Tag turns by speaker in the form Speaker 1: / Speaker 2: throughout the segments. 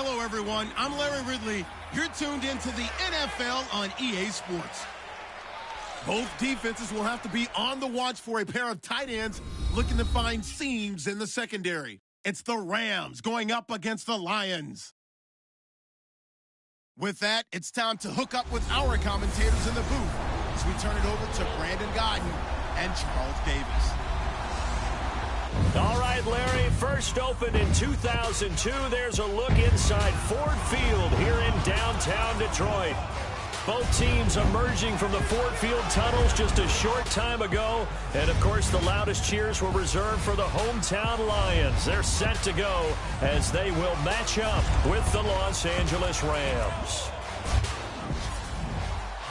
Speaker 1: Hello, everyone. I'm Larry Ridley. You're tuned into the NFL on EA Sports. Both defenses will have to be on the watch for a pair of tight ends looking to find seams in the secondary. It's the Rams going up against the Lions. With that, it's time to hook up with our commentators in the booth as we turn it over to Brandon Godden and Charles Davis.
Speaker 2: All right, Larry, first opened in 2002. There's a look inside Ford Field here in downtown Detroit. Both teams emerging from the Ford Field tunnels just a short time ago. And, of course, the loudest cheers were reserved for the hometown Lions. They're set to go as they will match up with the Los Angeles Rams.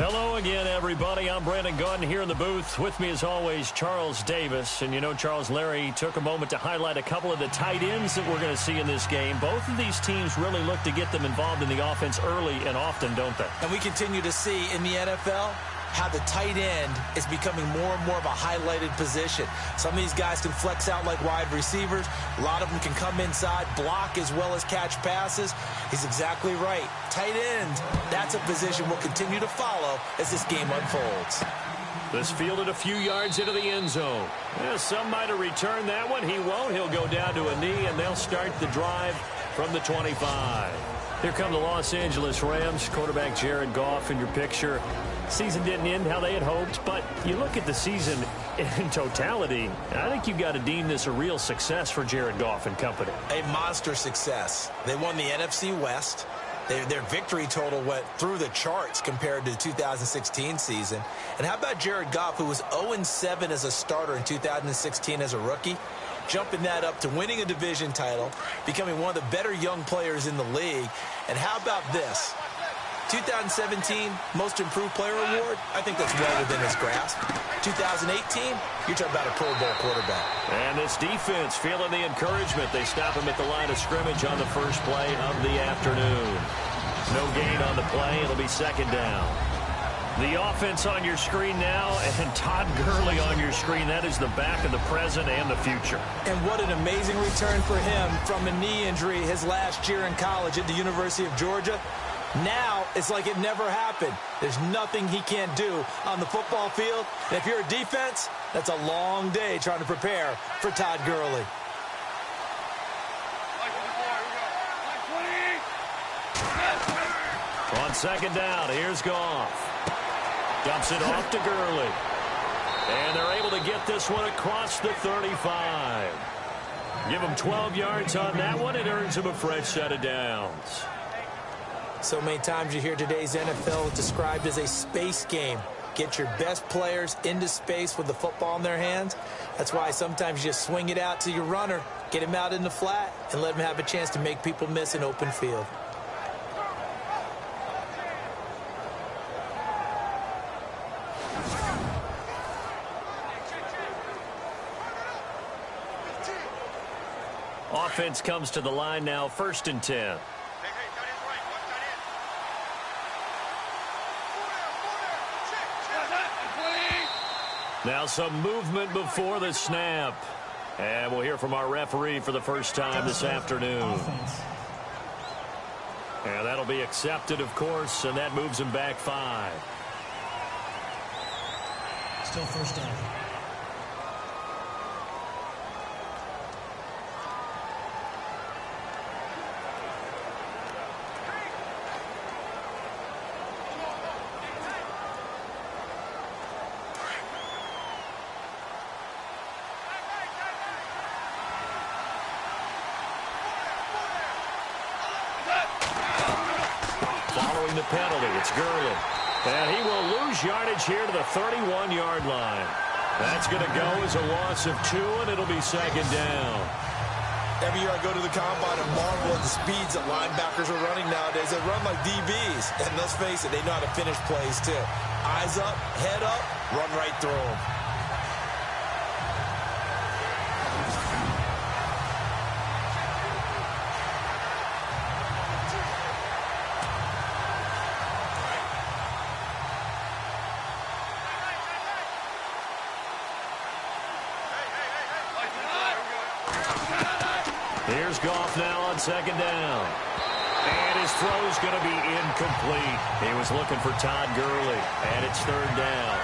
Speaker 2: Hello again, everybody. I'm Brandon Gaudin here in the booth. With me, as always, Charles Davis. And, you know, Charles, Larry took a moment to highlight a couple of the tight ends that we're going to see in this game. Both of these teams really look to get them involved in the offense early and often, don't they?
Speaker 3: And we continue to see in the NFL how the tight end is becoming more and more of a highlighted position. Some of these guys can flex out like wide receivers. A lot of them can come inside, block as well as catch passes. He's exactly right. Tight end, that's a position we'll continue to follow as this game unfolds.
Speaker 2: This fielded a few yards into the end zone. Yeah, some might have returned that one. He won't. He'll go down to a knee, and they'll start the drive from the 25. Here come the Los Angeles Rams. Quarterback Jared Goff in your picture. Season didn't end how they had hoped, but you look at the season in totality, I think you've got to deem this a real success for Jared Goff and company.
Speaker 3: A monster success. They won the NFC West. Their victory total went through the charts compared to the 2016 season. And how about Jared Goff, who was 0-7 as a starter in 2016 as a rookie? Jumping that up to winning a division title, becoming one of the better young players in the league. And how about this? 2017 Most Improved Player Award, I think that's well within his grasp. 2018, you're talking about a Pro Bowl quarterback.
Speaker 2: And this defense feeling the encouragement. They stop him at the line of scrimmage on the first play of the afternoon. No gain on the play. It'll be second down. The offense on your screen now, and Todd Gurley on your screen. That is the back of the present and the future.
Speaker 3: And what an amazing return for him from a knee injury his last year in college at the University of Georgia. Now, it's like it never happened. There's nothing he can't do on the football field. And if you're a defense, that's a long day trying to prepare for Todd Gurley.
Speaker 2: On second down, here's Goff. Dumps it off to Gurley. And they're able to get this one across the 35. Give him 12 yards on that one. It earns him a fresh set of downs.
Speaker 3: So many times you hear today's NFL described as a space game. Get your best players into space with the football in their hands. That's why sometimes you just swing it out to your runner, get him out in the flat, and let him have a chance to make people miss an open field.
Speaker 2: Offense comes to the line now, 1st and 10. Now some movement before the snap. And we'll hear from our referee for the first time this afternoon. And that'll be accepted, of course, and that moves him back 5.
Speaker 4: Still first down.
Speaker 2: Following the penalty, it's Gurley. And he will lose yardage here to the 31-yard line. That's going to go as a loss of 2, and it'll be second down.
Speaker 3: Every year I go to the combine and marvel at the speeds that linebackers are running nowadays. They run like DBs. And let's face it, they know how to finish plays too. Eyes up, head up, run right through them.
Speaker 2: Here's Goff now on second down. And his throw's going to be incomplete. He was looking for Todd Gurley, and it's third down.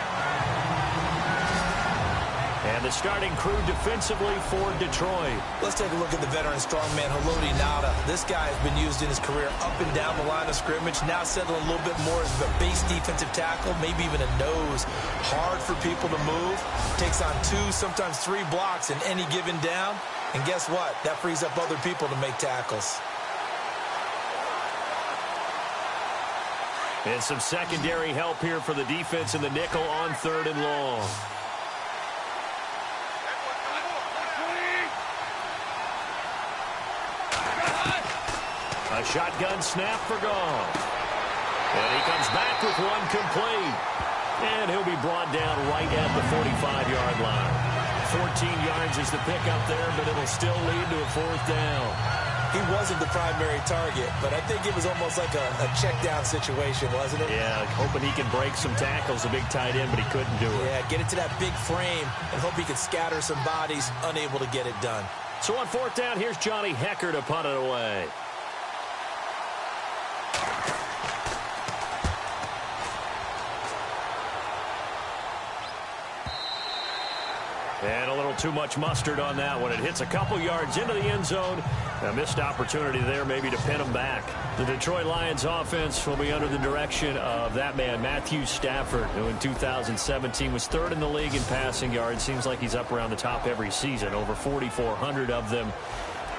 Speaker 2: And the starting crew defensively for Detroit.
Speaker 3: Let's take a look at the veteran strongman, Haloti Ngata. This guy has been used in his career up and down the line of scrimmage, now settling a little bit more as a base defensive tackle, maybe even a nose. Hard for people to move. Takes on 2, sometimes 3 blocks in any given down. And guess what? That frees up other people to make tackles.
Speaker 2: And some secondary help here for the defense in the nickel on 3rd and long. A shotgun snap for Goff. And he comes back with one complete. And he'll be brought down right at the 45-yard line. 14 yards is the pickup there, but it'll still lead to a 4th down.
Speaker 3: He wasn't the primary target, but I think it was almost like a check down situation, wasn't it?
Speaker 2: Yeah, hoping he can break some tackles, a big tight end, but he couldn't do it.
Speaker 3: Yeah, get it to that big frame and hope he can scatter some bodies, unable to get it done.
Speaker 2: So on 4th down, here's Johnny Hekker to punt it away. And a little too much mustard on that one. It hits a couple yards into the end zone. A missed opportunity there maybe to pin him back. The Detroit Lions offense will be under the direction of that man, Matthew Stafford, who in 2017 was 3rd in the league in passing yards. Seems like he's up around the top every season, over 4,400 of them.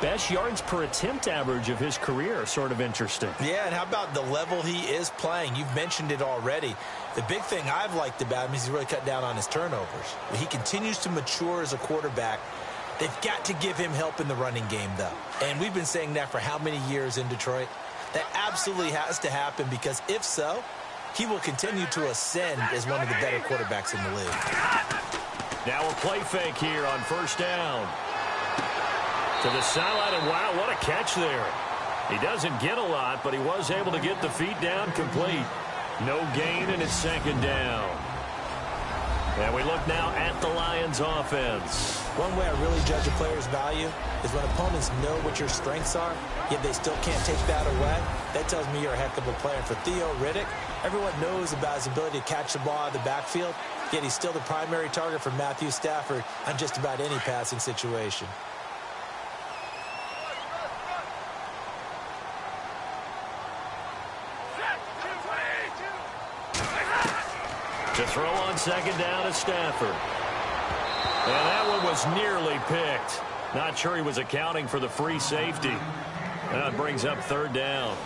Speaker 2: Best yards per attempt average of his career. Sort of interesting.
Speaker 3: Yeah, and how about the level he is playing? You've mentioned it already. The big thing I've liked about him is he's really cut down on his turnovers. He continues to mature as a quarterback. They've got to give him help in the running game, though. And we've been saying that for how many years in Detroit? That absolutely has to happen, because if so, he will continue to ascend as one of the better quarterbacks in the league.
Speaker 2: Now a play fake here on 1st down. To the sideline, and wow, what a catch there. He doesn't get a lot, but he was able to get the feet down complete. No gain, and it's 2nd down. And we look now at the Lions offense.
Speaker 3: One way I really judge a player's value is when opponents know what your strengths are, yet they still can't take that away. That tells me you're a heck of a player. For Theo Riddick, everyone knows about his ability to catch the ball out of the backfield, yet he's still the primary target for Matthew Stafford on just about any passing situation.
Speaker 2: To throw on 2nd down to Stafford. And that one was nearly picked. Not sure he was accounting for the free safety. That brings up 3rd down.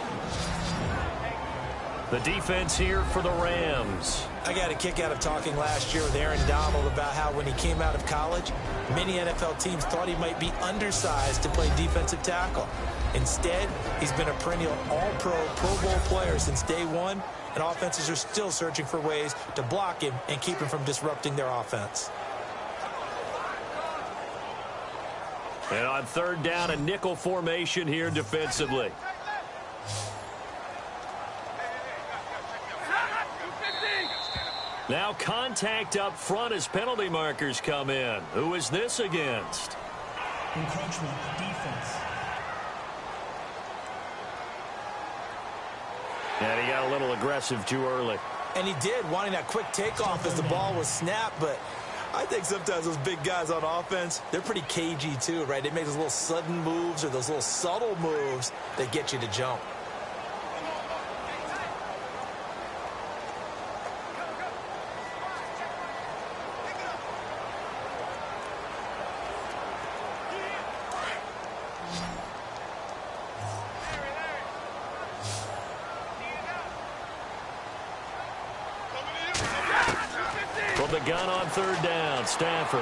Speaker 2: The defense here for the Rams.
Speaker 3: I got a kick out of talking last year with Aaron Donald about how when he came out of college, many NFL teams thought he might be undersized to play defensive tackle. Instead, he's been a perennial all-pro, Pro Bowl player since day one, and offenses are still searching for ways to block him and keep him from disrupting their offense.
Speaker 2: And on 3rd down, a nickel formation here defensively. Now contact up front as penalty markers come in. Who is this against?
Speaker 4: Encroachment defense.
Speaker 2: And he got a little aggressive too early.
Speaker 3: And he did, wanting that quick takeoff as the ball was snapped, but I think sometimes those big guys on offense, they're pretty cagey too, right? They make those little sudden moves or those little subtle moves that get you to jump.
Speaker 2: From the gun on 3rd down, Stafford.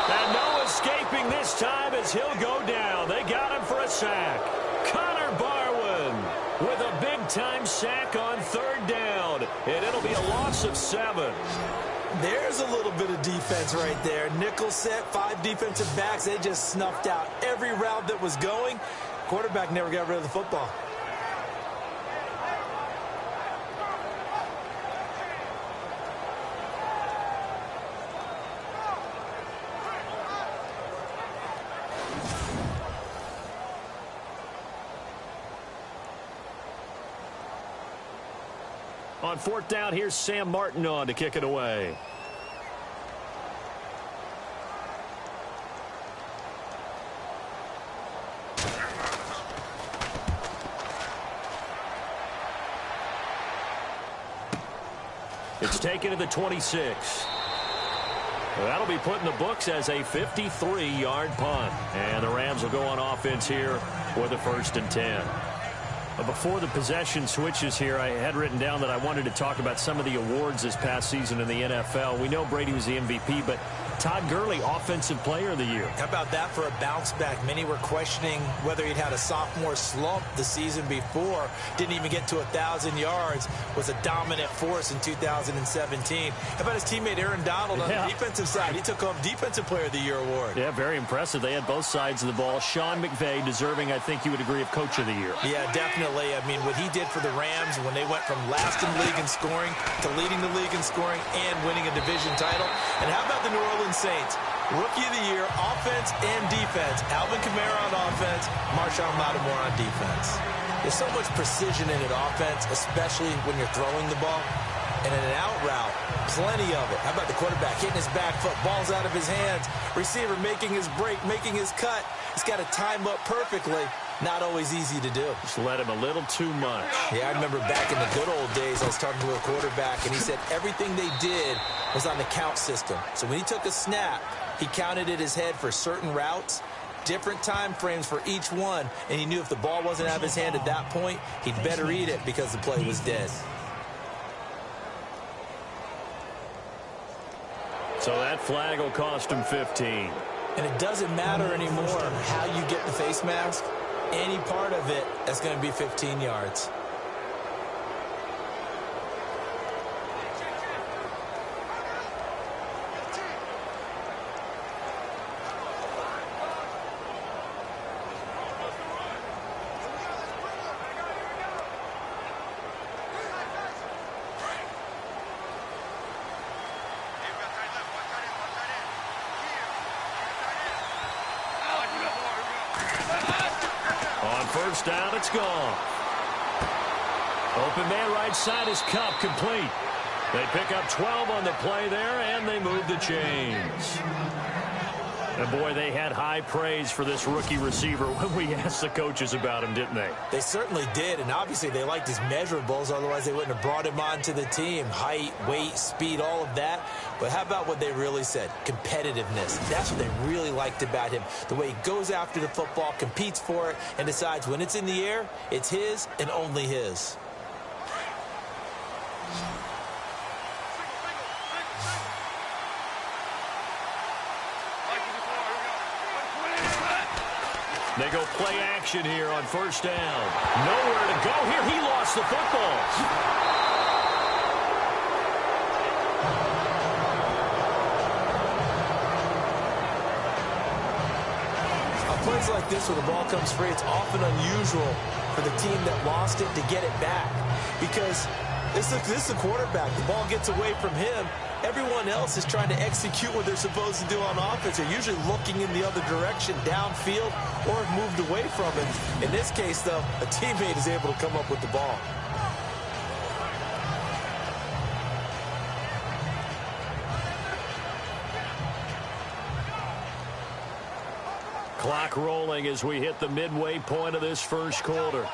Speaker 2: And no escaping this time as he'll go down. They got him for a sack. Connor Barwin with a big-time sack on 3rd down. And it'll be a loss of 7.
Speaker 3: There's a little bit of defense right there. Nickel set, 5 defensive backs. They just snuffed out every route that was going. Quarterback never got rid of the football.
Speaker 2: On fourth down, here's Sam Martin on to kick it away. It's taken to the 26. That'll be put in the books as a 53-yard punt. And the Rams will go on offense here for the 1st and 10. But before the possession switches here, I had written down that I wanted to talk about some of the awards this past season in the NFL. We know Brady was the MVP, but Todd Gurley, Offensive Player of the Year.
Speaker 3: How about that for a bounce back? Many were questioning whether he'd had a sophomore slump the season before. Didn't even get to 1,000 yards. Was a dominant force in 2017. How about his teammate Aaron Donald on the defensive side? He took home Defensive Player of the Year award.
Speaker 2: Yeah, very impressive. They had both sides of the ball. Sean McVay deserving, I think you would agree, of Coach of the Year.
Speaker 3: Yeah, definitely. I mean, what he did for the Rams when they went from last in the league in scoring to leading the league in scoring and winning a division title. And how about the New Orleans Saints? Rookie of the Year, offense and defense. Alvin Kamara on offense, Marshawn Lattimore on defense. There's so much precision in an offense, especially when you're throwing the ball. And in an out route, plenty of it. How about the quarterback hitting his back foot, ball's out of his hands, receiver making his break, making his cut. He's got to time up perfectly. Not always easy to do.
Speaker 2: Just let him a little too much.
Speaker 3: Yeah, I remember back in the good old days, I was talking to a quarterback, and he said everything they did was on the count system. So when he took a snap, he counted in his head for certain routes, different time frames for each one, and he knew if the ball wasn't out of his hand at that point, he'd better eat it because the play was dead.
Speaker 2: So that flag will cost him 15.
Speaker 3: And it doesn't matter anymore how you get the face mask. Any part of it is going to be 15 yards.
Speaker 2: First down, it's gone. Open man right side is Cup, complete. They pick up 12 on the play there, and they move the chains. And boy, they had high praise for this rookie receiver when we asked the coaches about him, didn't they?
Speaker 3: They certainly did, and obviously they liked his measurables, otherwise they wouldn't have brought him onto the team. Height, weight, speed, all of that. But how about what they really said? Competitiveness. That's what they really liked about him. The way he goes after the football, competes for it, and decides when it's in the air, it's his and only his.
Speaker 2: They go play action here on first down. Nowhere to go here. He lost the football.
Speaker 3: On plays like this where the ball comes free, it's often unusual for the team that lost it to get it back. Because this is a quarterback. The ball gets away from him. Everyone else is trying to execute what they're supposed to do on offense. They're usually looking in the other direction, downfield, or have moved away from him. In this case, though, a teammate is able to come up with the ball.
Speaker 2: Clock rolling as we hit the midway point of this first quarter.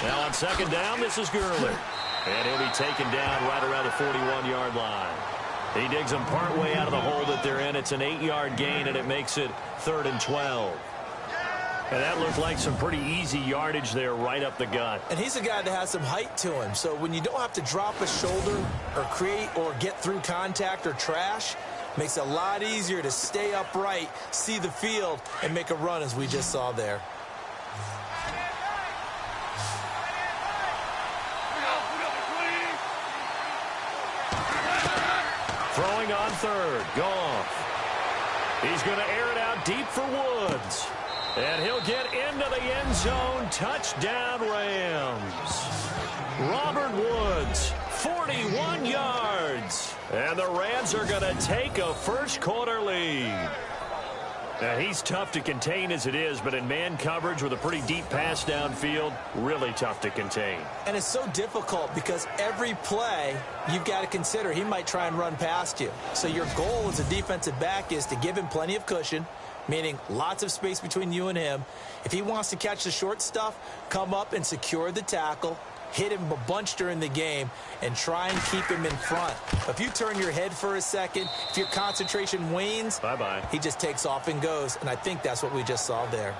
Speaker 2: Now on second down, this is Gurley. And he'll be taken down right around the 41-yard line. He digs them partway out of the hole that they're in. It's an 8-yard gain, and it makes it 3rd and 12. And that looked like some pretty easy yardage there right up the gut.
Speaker 3: And he's a guy that has some height to him. So when you don't have to drop a shoulder or create or get through contact or trash, makes it a lot easier to stay upright, see the field, and make a run as we just saw there.
Speaker 2: Throwing on third. Goff. He's going to air it out deep for Woods. And he'll get into the end zone. Touchdown, Rams. Robert Woods, 41 yards. And the Rams are going to take a first quarter lead. He's tough to contain as it is, but in man coverage with a pretty deep pass downfield, really tough to contain.
Speaker 3: And it's so difficult because every play you've got to consider he might try and run past you. So your goal as a defensive back is to give him plenty of cushion, meaning lots of space between you and him. If he wants to catch the short stuff, come up and secure the tackle, hit him a bunch during the game, and try and keep him in front. If you turn your head for a second, if your concentration wanes,
Speaker 2: bye-bye.
Speaker 3: He just takes off and goes, and I think that's what we just saw there.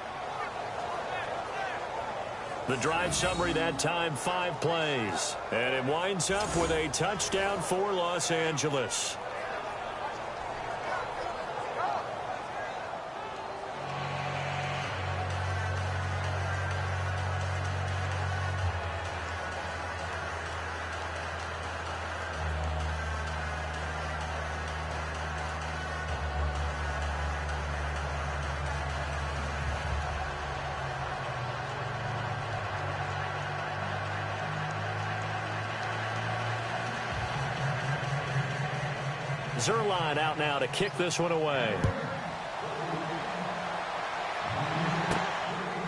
Speaker 2: The drive summary that time, 5 plays. And it winds up with a touchdown for Los Angeles. Zerline out now to kick this one away.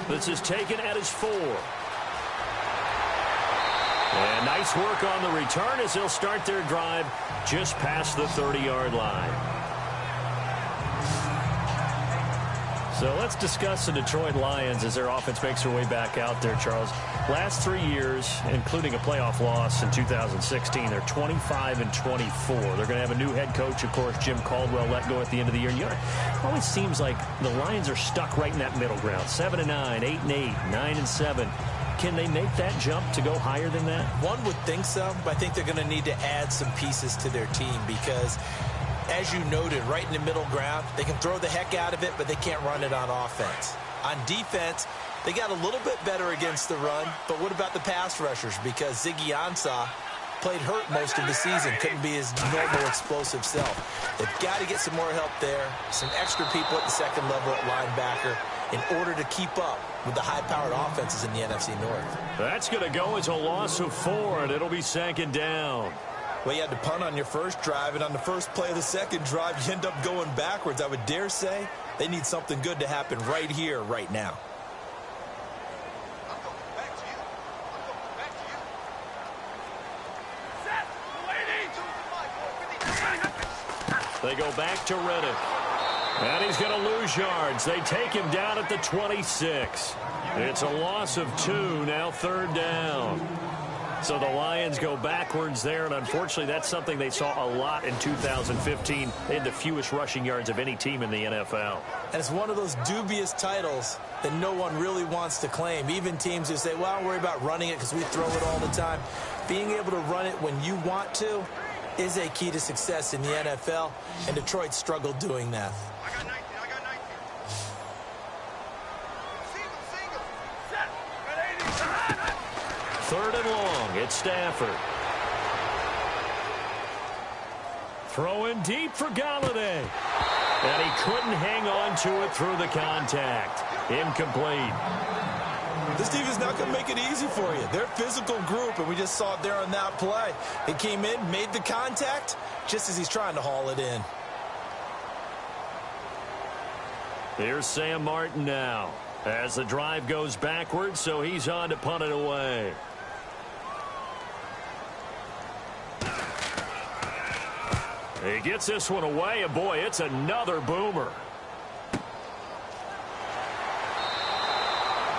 Speaker 2: This is taken at his 4. And nice work on the return as they'll start their drive just past the 30-yard line. So let's discuss the Detroit Lions as their offense makes their way back out there, Charles. Last 3 years, including a playoff loss in 2016, they're 25-24. They're going to have a new head coach, of course, Jim Caldwell, let go at the end of the year. And, it always seems like the Lions are stuck right in that middle ground. 7-9, 8-8, 9-7. Can they make that jump to go higher than that?
Speaker 3: One would think so, but I think they're going to need to add some pieces to their team because, as you noted, right in the middle ground, they can throw the heck out of it, but they can't run it on offense. On defense, they got a little bit better against the run, but what about the pass rushers? Because Ziggy Ansah played hurt most of the season, couldn't be his normal explosive self. They've got to get some more help there, some extra people at the second level at linebacker in order to keep up with the high-powered offenses in the NFC North.
Speaker 2: That's going to go as a loss of 4, and it'll be 2nd down.
Speaker 3: Well, you had to punt on your first drive, and on the first play of the second drive, you end up going backwards. I would dare say they need something good to happen right here, right now.
Speaker 2: They go back to Reddick. And he's going to lose yards. They take him down at the 26. It's a loss of 2, now 3rd down. So the Lions go backwards there, and unfortunately that's something they saw a lot in 2015. They had the fewest rushing yards of any team in the NFL.
Speaker 3: And it's one of those dubious titles that no one really wants to claim. Even teams who say, well, don't worry about running it because we throw it all the time. Being able to run it when you want to is a key to success in the NFL, and Detroit struggled doing that.
Speaker 5: I got 19.
Speaker 2: 3rd and long. It's Stafford. Throwing deep for Galladay. And he couldn't hang on to it through the contact. Incomplete.
Speaker 3: This team is not going to make it easy for you. They're a physical group, and we just saw it there on that play. He came in, made the contact, just as he's trying to haul it in.
Speaker 2: Here's Sam Martin now as the drive goes backwards, so he's on to punt it away. He gets this one away, and boy, it's another boomer.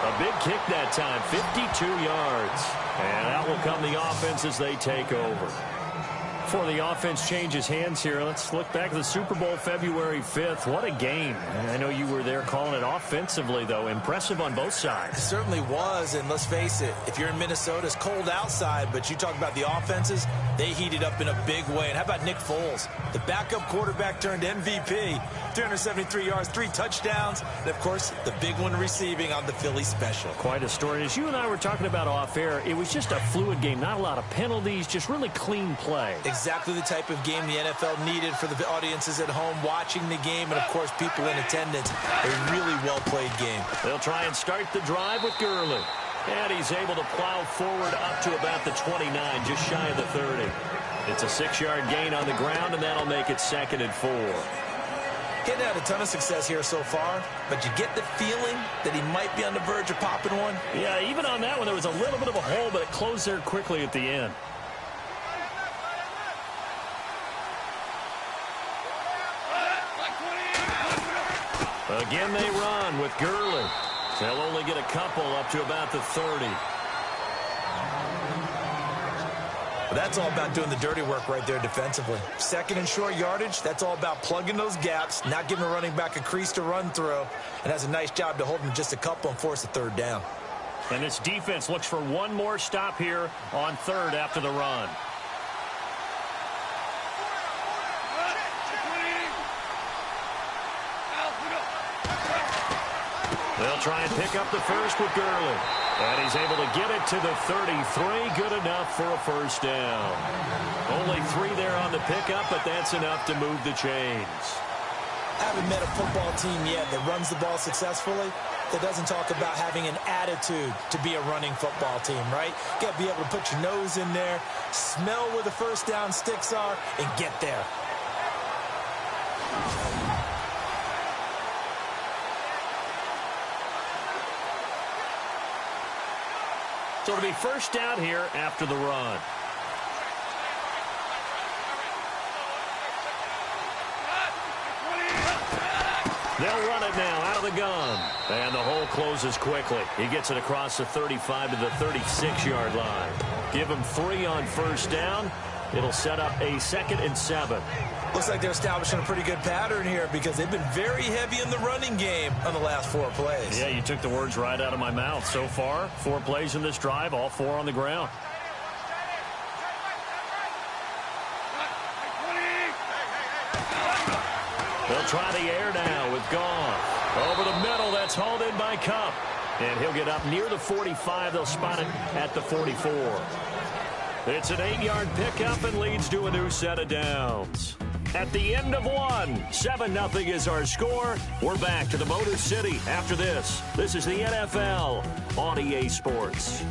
Speaker 2: A big kick that time, 52 yards. And out will come the offense as they take over. Before the offense changes hands here, let's look back at the Super Bowl February 5th. What a game. I know you were there calling it offensively, though. Impressive on both sides.
Speaker 3: It certainly was, and let's face it, if you're in Minnesota, it's cold outside, but you talk about the offenses, they heated up in a big way. And how about Nick Foles? The backup quarterback turned MVP, 373 yards, 3 touchdowns, and, of course, the big one receiving on the Philly special.
Speaker 2: Quite a story. As you and I were talking about off air, it was just a fluid game, not a lot of penalties, just really clean play.
Speaker 3: Exactly the type of game the NFL needed for the audiences at home watching the game, and, of course, people in attendance. A really well-played game.
Speaker 2: They'll try and start the drive with Gurley. And he's able to plow forward up to about the 29, just shy of the 30. It's a 6-yard gain on the ground, and that'll make it 2nd and 4.
Speaker 3: He hadn't had a ton of success here so far, but you get the feeling that he might be on the verge of popping one.
Speaker 2: Yeah, even on that one, there was a little bit of a hole, but it closed there quickly at the end. Again, they run with Gurley. They'll only get a couple up to about the 30.
Speaker 3: That's all about doing the dirty work right there defensively. Second and short yardage, that's all about plugging those gaps, not giving a running back a crease to run through, and has a nice job to hold him just a couple and force a third down.
Speaker 2: And this defense looks for one more stop here on third after the run. They'll try and pick up the first with Gurley. And he's able to get it to the 33. Good enough for a first down. Only 3 there on the pickup, but that's enough to move the chains.
Speaker 3: I haven't met a football team yet that runs the ball successfully that doesn't talk about having an attitude to be a running football team, right? You got to be able to put your nose in there, smell where the first down sticks are, and get there.
Speaker 2: So it'll be first down here after the run. They'll run it now out of the gun. And the hole closes quickly. He gets it across the 35 to the 36-yard line. Give him 3 on first down. It'll set up a 2nd and 7.
Speaker 3: Looks like they're establishing a pretty good pattern here because they've been very heavy in the running game on the last 4 plays.
Speaker 2: Yeah, you took the words right out of my mouth. So far, 4 plays in this drive, all 4 on the ground. They'll try the air now with Goff. Over the middle, that's hauled in by Kupp. And he'll get up near the 45. They'll spot it at the 44. It's an 8-yard pickup and leads to a new set of downs. At the end of one, 7-0 is our score. We're back to the Motor City after this. This is the NFL on EA Sports.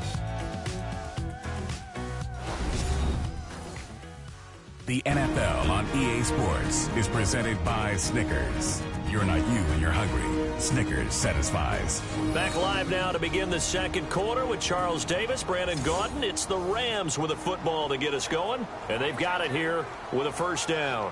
Speaker 5: The NFL on EA Sports is presented by Snickers. You're not you when you're hungry. Snickers satisfies.
Speaker 2: Back live now to begin the second quarter with Charles Davis, Brandon Gaudin. It's the Rams with a football to get us going, and they've got it here with a first down.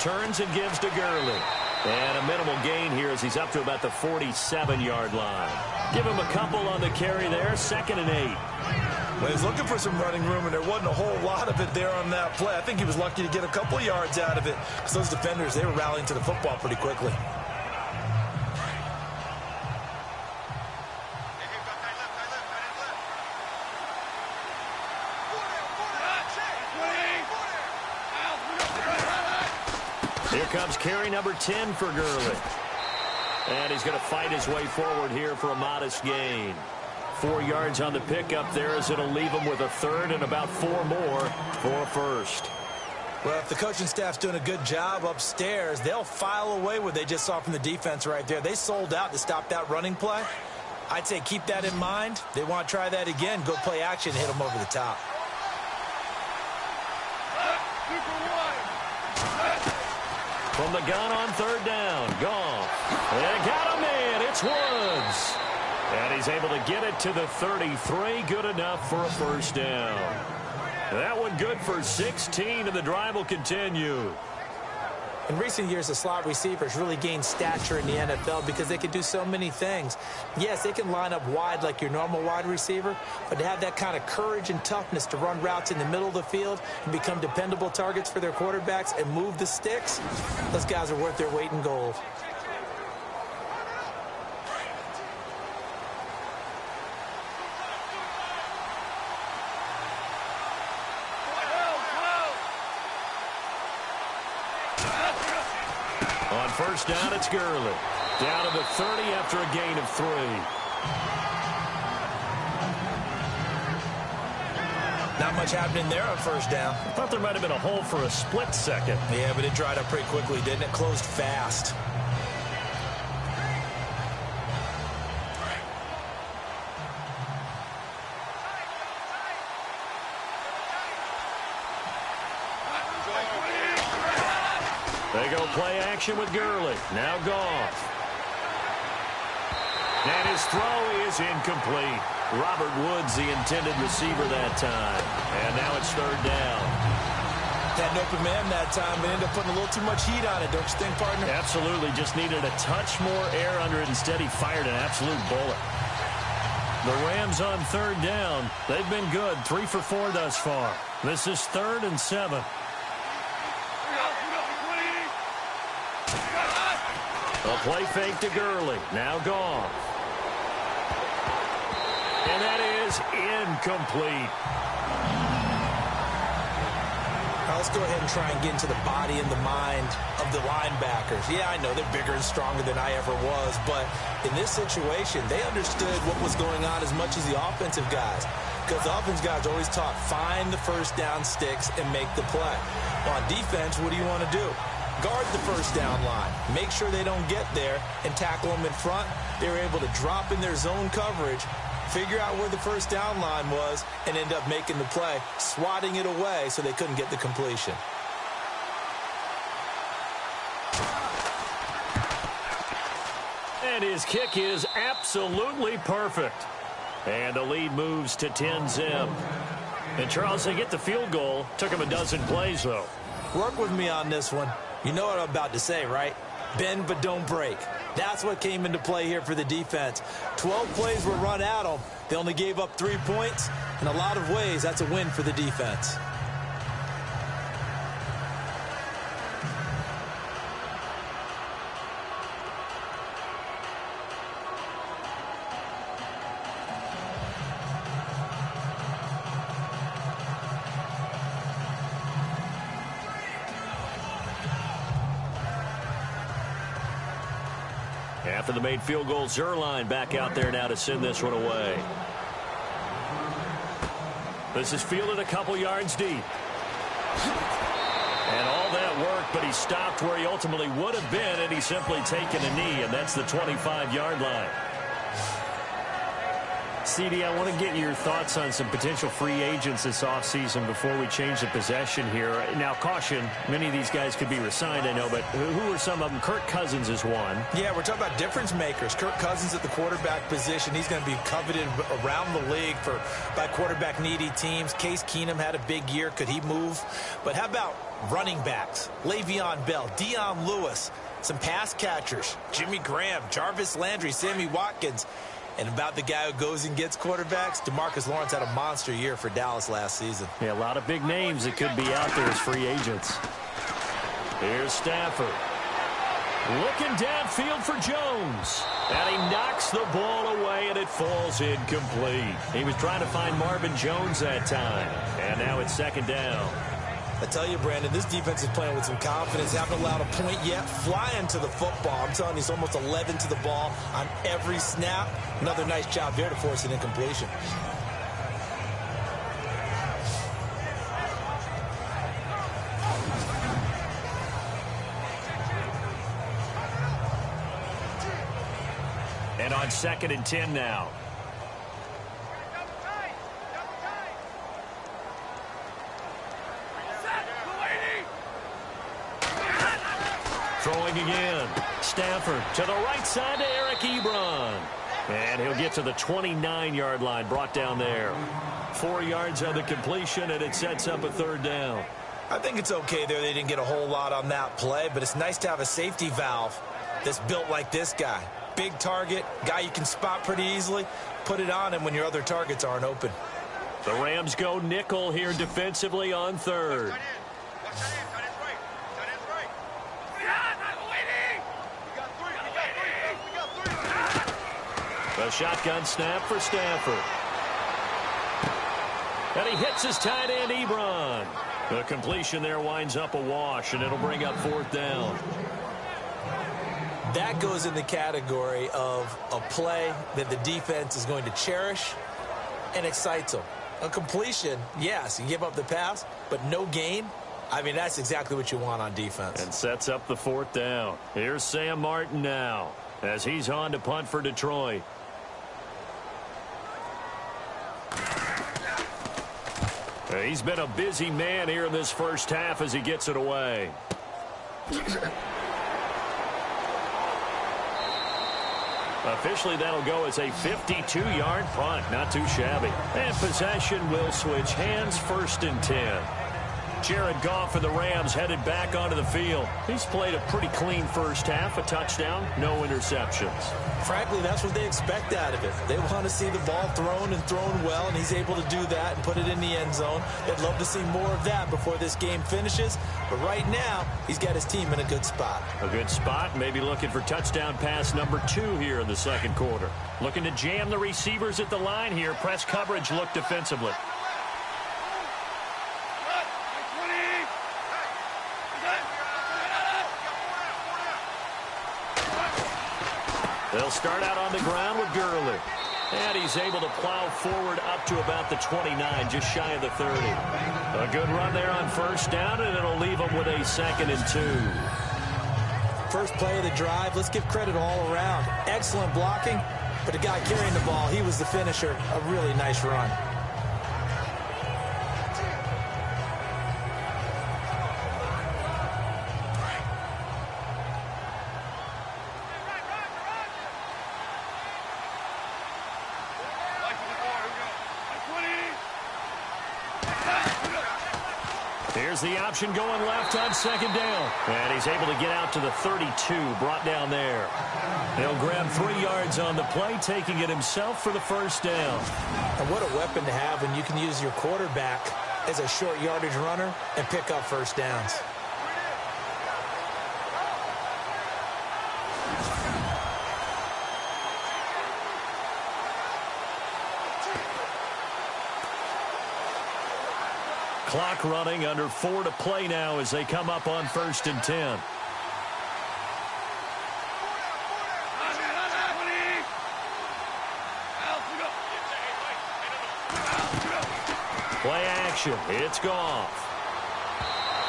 Speaker 2: Turns and gives to Gurley. And a minimal gain here as he's up to about the 47-yard line. Give him a couple on the carry there. 2nd and 8.
Speaker 3: Well, he's looking for some running room, and there wasn't a whole lot of it there on that play. I think he was lucky to get a couple yards out of it because those defenders, they were rallying to the football pretty quickly.
Speaker 2: Here comes carry number 10 for Gurley. And he's going to fight his way forward here for a modest gain. 4 yards on the pickup there as it'll leave him with a 3rd and about 4 more for a first.
Speaker 3: Well, if the coaching staff's doing a good job upstairs, they'll file away what they just saw from the defense right there. They sold out to stop that running play. I'd say keep that in mind. They want to try that again. Go play action and hit them over the top.
Speaker 2: From the gun on 3rd down, Goff. They got him in. It's Woods. And he's able to get it to the 33. Good enough for a first down. That one good for 16, and the drive will continue.
Speaker 6: In recent years, the slot receivers really gained stature in the NFL because they can do so many things. Yes, they can line up wide like your normal wide receiver, but to have that kind of courage and toughness to run routes in the middle of the field and become dependable targets for their quarterbacks and move the sticks, those guys are worth their weight in gold.
Speaker 2: On first down, it's Gurley. Down to the 30 after a gain of 3.
Speaker 3: Not much happening there on first down.
Speaker 2: I thought there might have been a hole for a split second.
Speaker 3: Yeah, but it dried up pretty quickly, didn't it? Closed fast.
Speaker 2: They go play action with Gurley. Now Goff. And his throw is incomplete. Robert Woods, the intended receiver that time. And now it's third down.
Speaker 3: Had an open man that time, but ended up putting a little too much heat on it, don't you think, partner?
Speaker 2: Absolutely. Just needed a touch more air under it. Instead, he fired an absolute bullet. The Rams on third down. They've been good. 3 for 4 thus far. This is 3rd and 7. A play fake to Gurley. Now Goff. And that is incomplete.
Speaker 3: Now let's go ahead and try and get into the body and the mind of the linebackers. Yeah, I know they're bigger and stronger than I ever was, but in this situation, they understood what was going on as much as the offensive guys. Because the offensive guys always taught, find the first down sticks and make the play. On defense, what do you want to do? Guard the first down line. Make sure they don't get there and tackle them in front. They were able to drop in their zone coverage, figure out where the first down line was, and end up making the play, swatting it away so they couldn't get the completion.
Speaker 2: And his kick is absolutely perfect. And the lead moves to 10-zip. And Charles, they get the field goal. Took him a dozen plays, though.
Speaker 3: Work with me on this one. You know what I'm about to say, right? Bend but don't break. That's what came into play here for the defense. 12 plays were run at them. They only gave up 3 points. In a lot of ways, that's a win for the defense.
Speaker 2: After the made field goal, Zerline back out there now to send this one away. This is fielded a couple yards deep. And all that work, but he stopped where he ultimately would have been, and he's simply taken a knee, and that's the 25-yard line. CD, I want to get your thoughts on some potential free agents this offseason before we change the possession here. Now, caution, many of these guys could be re-signed, I know, but who are some of them? Kirk Cousins is one.
Speaker 3: Yeah, we're talking about difference makers. Kirk Cousins at the quarterback position. He's going to be coveted around the league by quarterback-needy teams. Case Keenum had a big year. Could he move? But how about running backs? Le'Veon Bell, Dion Lewis, some pass catchers, Jimmy Graham, Jarvis Landry, Sammy Watkins. And about the guy who goes and gets quarterbacks, DeMarcus Lawrence had a monster year for Dallas last season.
Speaker 2: Yeah, a lot of big names that could be out there as free agents. Here's Stafford. Looking downfield for Jones. And he knocks the ball away, and it falls incomplete. He was trying to find Marvin Jones that time. And now it's second down.
Speaker 3: I tell you, Brandon, this defense is playing with some confidence. Haven't allowed a point yet. Flying to the football. I'm telling you, it's almost 11 to the ball on every snap. Another nice job there to force an incompletion.
Speaker 2: And on 2nd and 10 now. Throwing again. Stafford to the right side to Eric Ebron. And he'll get to the 29-yard line, brought down there. 4 yards on the completion, and it sets up a third down.
Speaker 3: I think it's okay there. They didn't get a whole lot on that play, but it's nice to have a safety valve that's built like this guy. Big target, guy you can spot pretty easily. Put it on him when your other targets aren't open.
Speaker 2: The Rams go nickel here defensively on third. A shotgun snap for Stafford. And he hits his tight end, Ebron. The completion there winds up a wash, and it'll bring up 4th down.
Speaker 3: That goes in the category of a play that the defense is going to cherish and excites them. A completion, yes, you give up the pass, but no gain. I mean, that's exactly what you want on defense.
Speaker 2: And sets up the 4th down. Here's Sam Martin now as he's on to punt for Detroit. He's been a busy man here in this first half as he gets it away. Officially, that'll go as a 52-yard punt. Not too shabby. And possession will switch hands, 1st and 10. Jared Goff and the Rams headed back onto the field. He's played a pretty clean first half, a touchdown, no interceptions.
Speaker 6: Frankly, that's what they expect out of it. They want to see the ball thrown and thrown well, and he's able to do that and put it in the end zone. They'd love to see more of that before this game finishes. But right now, he's got his team in a good spot.
Speaker 2: A good spot, maybe looking for touchdown pass number 2 here in the second quarter. Looking to jam the receivers at the line here. Press coverage look defensively. They'll start out on the ground with Gurley. And he's able to plow forward up to about the 29, just shy of the 30. A good run there on 1st down, and it'll leave him with a 2nd and 2.
Speaker 6: First play of the drive, let's give credit all around. Excellent blocking, but the guy carrying the ball, he was the finisher. A really nice run.
Speaker 2: Here's the option going left on 2nd down. And he's able to get out to the 32, brought down there. He'll grab 3 yards on the play, taking it himself for the 1st down.
Speaker 6: And what a weapon to have when you can use your quarterback as a short yardage runner and pick up 1st downs.
Speaker 2: Clock running, under 4 to play now as they come up on 1st and 10. Play action. It's Goff.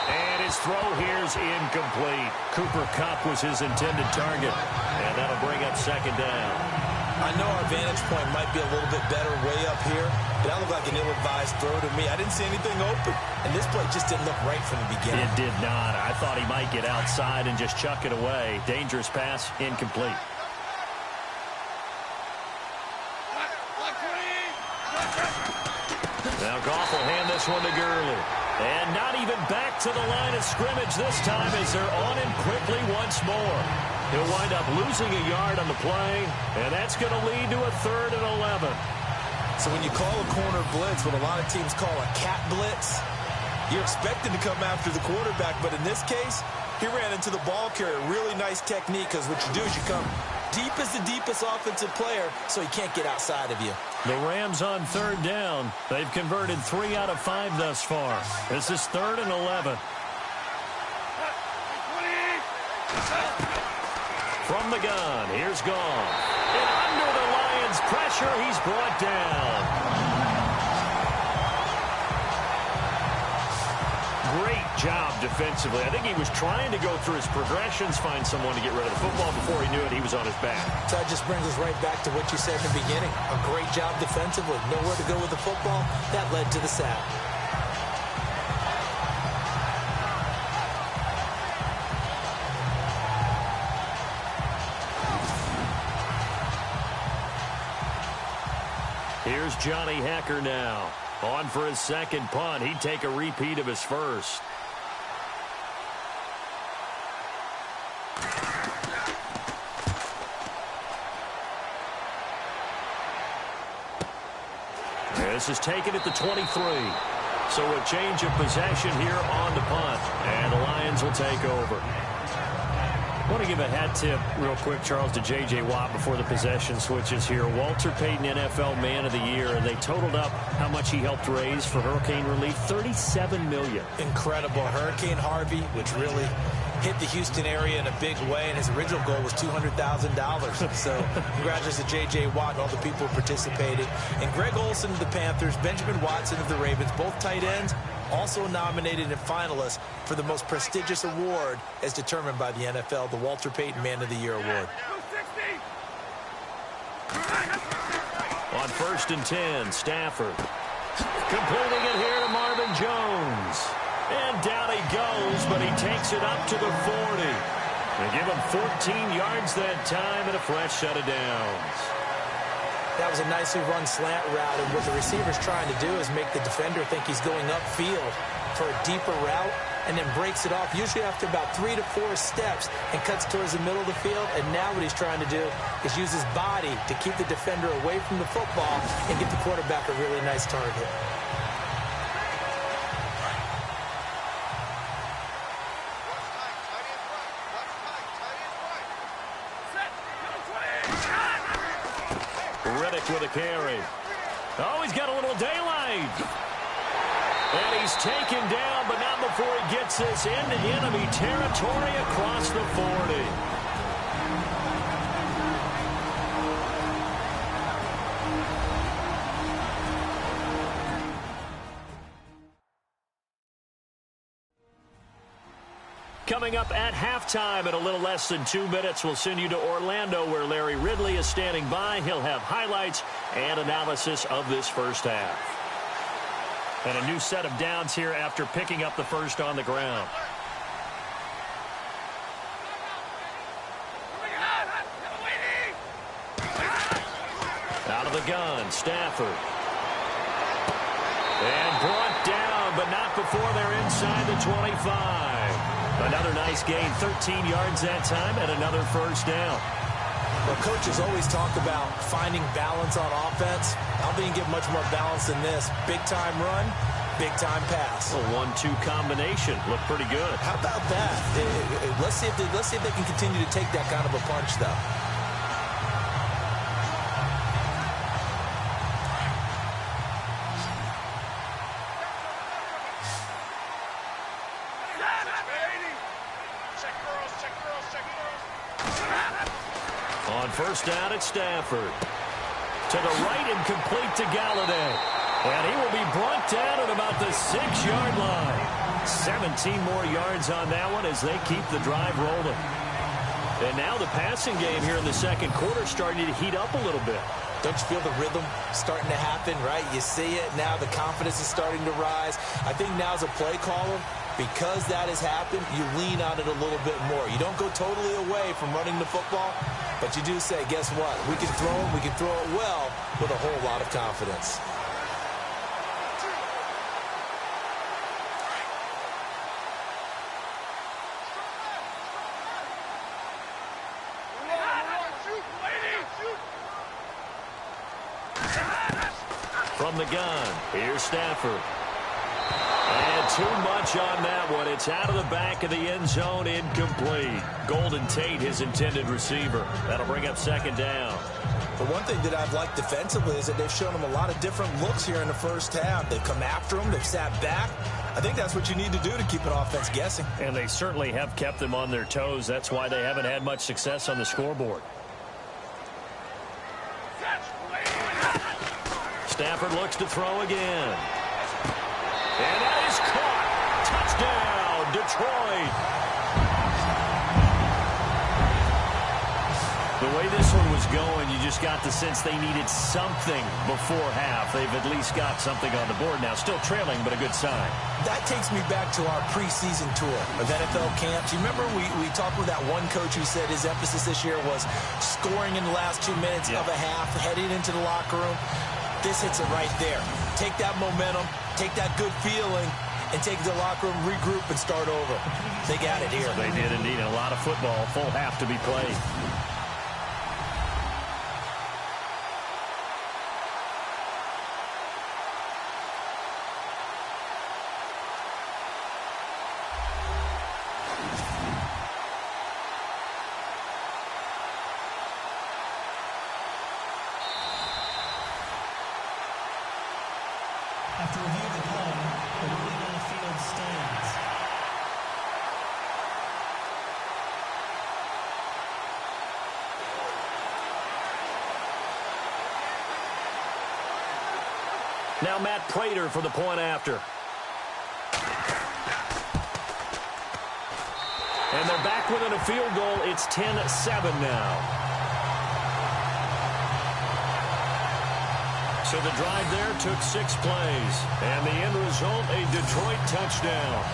Speaker 2: And his throw here's incomplete. Cooper Kupp was his intended target. And that'll bring up 2nd down.
Speaker 3: I know our vantage point might be a little bit better way up here, but that looked like an ill-advised throw to me. I didn't see anything open, and this play just didn't look right from the beginning.
Speaker 2: It did not. I thought he might get outside and just chuck it away. Dangerous pass, incomplete. Now Goff will hand this one to Gurley. And not even back to the line of scrimmage this time as they're on him quickly once more. He'll wind up losing a yard on the play, and that's going to lead to a 3rd and 11.
Speaker 3: So when you call a corner blitz, what a lot of teams call a cat blitz, you're expected to come after the quarterback, but in this case, he ran into the ball carrier. Really nice technique, because what you do is you come deep as the deepest offensive player, so he can't get outside of you.
Speaker 2: The Rams on 3rd down. They've converted 3 out of 5 thus far. This is 3rd and 11. From the gun, here's Goff. And under the Lions' pressure, he's brought down. Great job defensively. I think he was trying to go through his progressions, find someone to get rid of the football. Before he knew it, he was on his back.
Speaker 6: So that just brings us right back to what you said in the beginning. A great job defensively. Nowhere to go with the football. That led to the sack.
Speaker 2: Here's Johnny Hecker now. On for his 2nd punt. He'd take a repeat of his 1st. This is taken at the 23. So a change of possession here on the punt. And the Lions will take over. I want to give a hat tip real quick, Charles, to J.J. Watt before the possession switches here. Walter Payton, NFL Man of the Year, and they totaled up how much he helped raise for hurricane relief, $37 million.
Speaker 6: Incredible. Hurricane Harvey, which really
Speaker 3: hit the Houston area in a big way, and his original goal was $200,000. So congratulations to J.J. Watt and all the people who participated. And Greg Olsen of the Panthers, Benjamin Watson of the Ravens, both tight ends, also nominated and finalists for the most prestigious award as determined by the NFL, the Walter Payton Man of the Year Award.
Speaker 2: On 1st and 10, Stafford. Completing it here to Marvin Jones. And down he goes, but he takes it up to the 40. They give him 14 yards that time and a fresh set of downs.
Speaker 6: That was a nicely run slant route, and what the receiver's trying to do is make the defender think he's going upfield for a deeper route, and then breaks it off, usually after about 3 to 4 steps, and cuts towards the middle of the field. And now what he's trying to do is use his body to keep the defender away from the football and get the quarterback a really nice target.
Speaker 2: With a carry. Oh, he's got a little daylight. And he's taken down, but not before he gets this into enemy territory across the 40. Coming up at halftime in a little less than 2 minutes, we'll send you to Orlando where Larry Ridley is standing by. He'll have highlights and analysis of this first half. And a new set of downs here after picking up the first on the ground. Out of the gun, Stafford. And brought down, but not before they're inside the 25. Another nice gain, 13 yards that time, and another first down.
Speaker 3: Well, coaches always talk about finding balance on offense. I don't think you get much more balance than this. Big-time run, big-time pass.
Speaker 2: A 1-2 combination. Looked pretty good.
Speaker 3: How about that? Let's see if they can continue to take that kind of a punch, though.
Speaker 2: First down at Stafford. To the right and complete to Galladay. And he will be brought down at about the 6-yard line. 17 more yards on that one as they keep the drive rolling. And now the passing game here in the second quarter starting to heat up a little bit.
Speaker 3: Don't you feel the rhythm starting to happen, right? You see it now. The confidence is starting to rise. I think now as a play caller, because that has happened, you lean on it a little bit more. You don't go totally away from running the football, but you do say, guess what? We can throw them, we can throw it well with a whole lot of confidence.
Speaker 2: From the gun, here's Stafford. And too much on that one. It's out of the back of the end zone, incomplete. Golden Tate, his intended receiver. That'll bring up second down.
Speaker 3: But one thing that I've liked defensively is that they've shown them a lot of different looks here in the first half. They've come after them. They've sat back. I think that's what you need to do to keep an offense guessing.
Speaker 2: And they certainly have kept them on their toes. That's why they haven't had much success on the scoreboard. Stafford looks to throw again. And that is caught. Touchdown, Detroit. The way this one was going, you just got the sense they needed something before half. They've at least got something on the board now. Still trailing, but a good sign.
Speaker 3: That takes me back to our preseason tour of NFL camps. You remember we talked with that one coach who said his emphasis this year was scoring in the last 2 minutes of a half, heading into the locker room. This hits it right there. Take that momentum, take that good feeling, and take the locker room, regroup, and start over. They got it here.
Speaker 2: They did indeed. A lot of football, full half to be played.
Speaker 4: After review of the play, the ruling on the field stands.
Speaker 2: Now Matt Prater for the point after. And they're back within a field goal. It's 10-7 now. So the drive there took 6 plays. And the end result, a Detroit touchdown.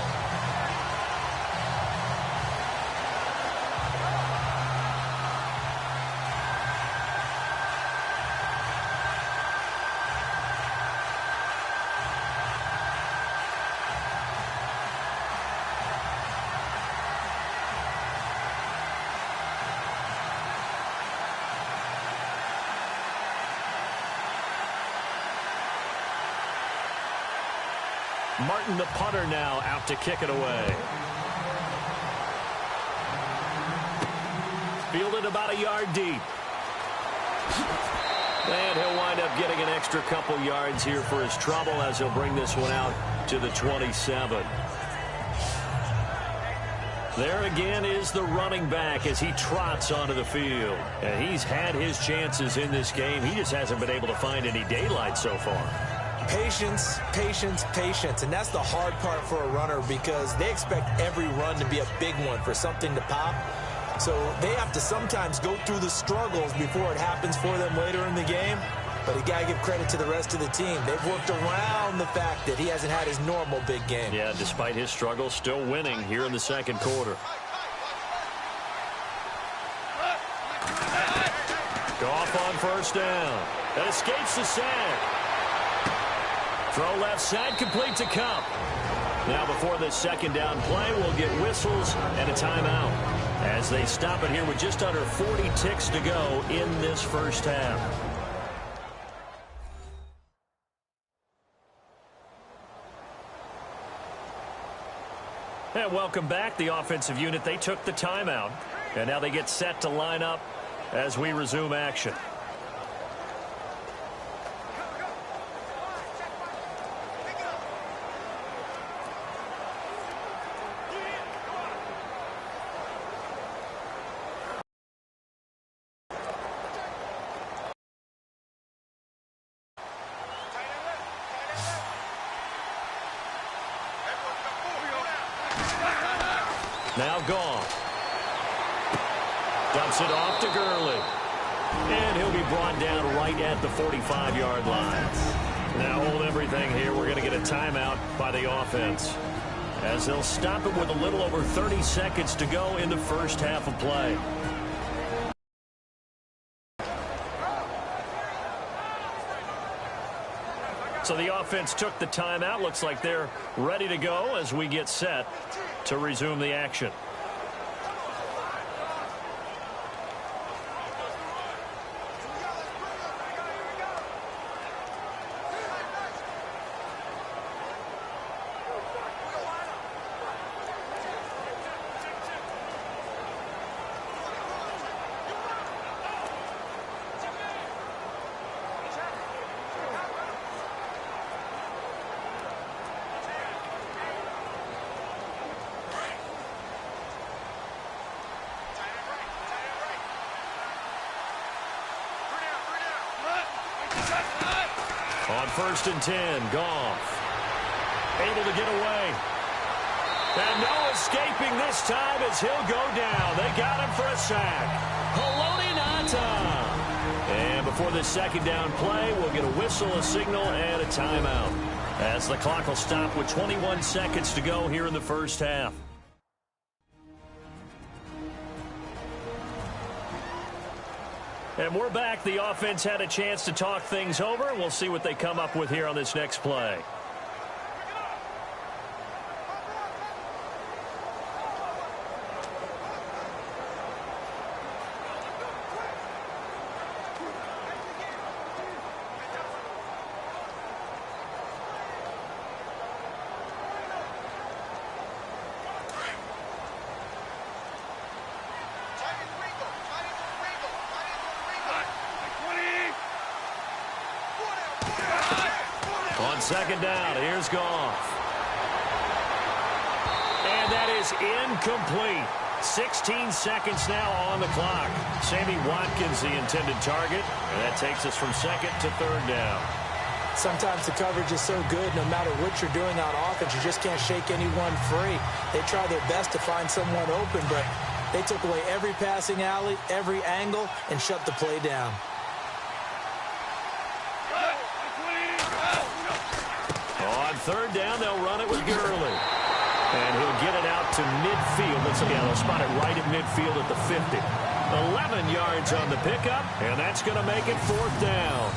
Speaker 2: Martin, the punter, now out to kick it away. Fielded about a yard deep. And he'll wind up getting an extra couple yards here for his trouble as he'll bring this one out to the 27. There again is the running back as he trots onto the field. And he's had his chances in this game. He just hasn't been able to find any daylight so far.
Speaker 3: Patience, patience, patience. And that's the hard part for a runner because they expect every run to be a big one for something to pop. So they have to sometimes go through the struggles before it happens for them later in the game. But you got to give credit to the rest of the team. They've worked around the fact that he hasn't had his normal big game.
Speaker 2: Yeah, despite his struggles, still winning here in the second quarter. Goff on first down. That escapes the sack. Throw left side, complete to Cup. Now before this second down play, we'll get whistles and a timeout as they stop it here with just under 40 ticks to go in this first half. And welcome back. The offensive unit, they took the timeout, and now they get set to line up as we resume action. Now Goff. Dumps it off to Gurley. And he'll be brought down right at the 45-yard line. Now hold everything here. We're going to get a timeout by the offense, as they'll stop it with a little over 30 seconds to go in the first half of play. So the offense took the timeout. Looks like they're ready to go as we get set to resume the action. On 1st and 10, Goff able to get away. And no escaping this time as he'll go down. They got him for a sack. Haloti Ngata. And before this second down play, we'll get a whistle, a signal, and a timeout, as the clock will stop with 21 seconds to go here in the first half. And we're back. The offense had a chance to talk things over. We'll see what they come up with here on this next play. On second down, here's Goff. And that is incomplete. 16 seconds now on the clock. Sammy Watkins, the intended target. And that takes us from second to third down.
Speaker 6: Sometimes the coverage is so good, no matter what you're doing on offense, you just can't shake anyone free. They try their best to find someone open, but they took away every passing alley, every angle, and shut the play down.
Speaker 2: On third down, they'll run it with Gurley. And he'll get it out to midfield. They'll spot it right at midfield at the 50. 11 yards on the pickup, and that's going to make it fourth down.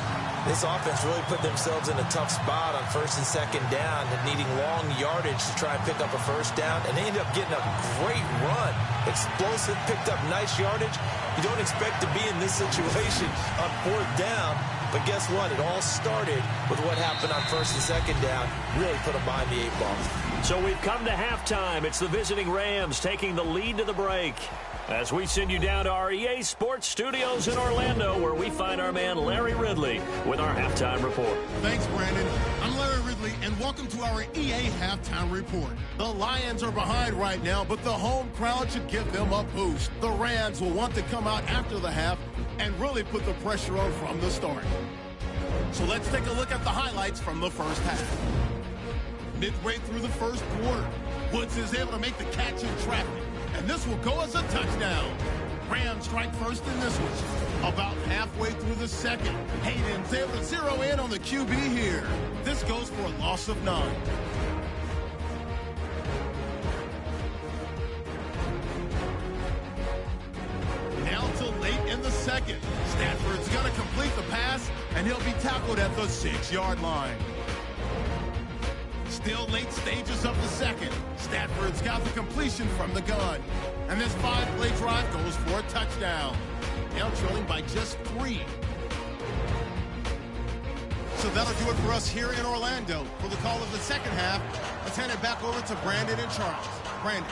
Speaker 3: This offense really put themselves in a tough spot on first and second down and needing long yardage to try and pick up a first down, and they ended up getting a great run. Explosive, picked up nice yardage. You don't expect to be in this situation on fourth down, but guess what? It all started with what happened on first and second down. Really put them behind the 8 ball.
Speaker 2: So we've come to halftime. It's the visiting Rams taking the lead to the break. As we send you down to our EA Sports Studios in Orlando, where we find our man Larry Ridley with our halftime report.
Speaker 1: Thanks, Brandon. I'm Larry Ridley, and welcome to our EA Halftime Report. The Lions are behind right now, but the home crowd should give them a boost. The Rams will want to come out after the half and really put the pressure on from the start. So let's take a look at the highlights from the first half. Midway through the first quarter, Woods is able to make the catch in traffic, and this will go as a touchdown. Rams strike first in this one. About halfway through the second, Hayden's able to zero in on the QB here. This goes for a loss of 9. Now to late in the second. Stafford's going to complete the pass, and he'll be tackled at the 6-yard line. Still late stages of the second. Stafford's got the completion from the gun. And this 5-play drive goes for a touchdown. Now trailing by just 3. So that'll do it for us here in Orlando. For the call of the second half, let's hand it back over to Brandon and Charles. Brandon.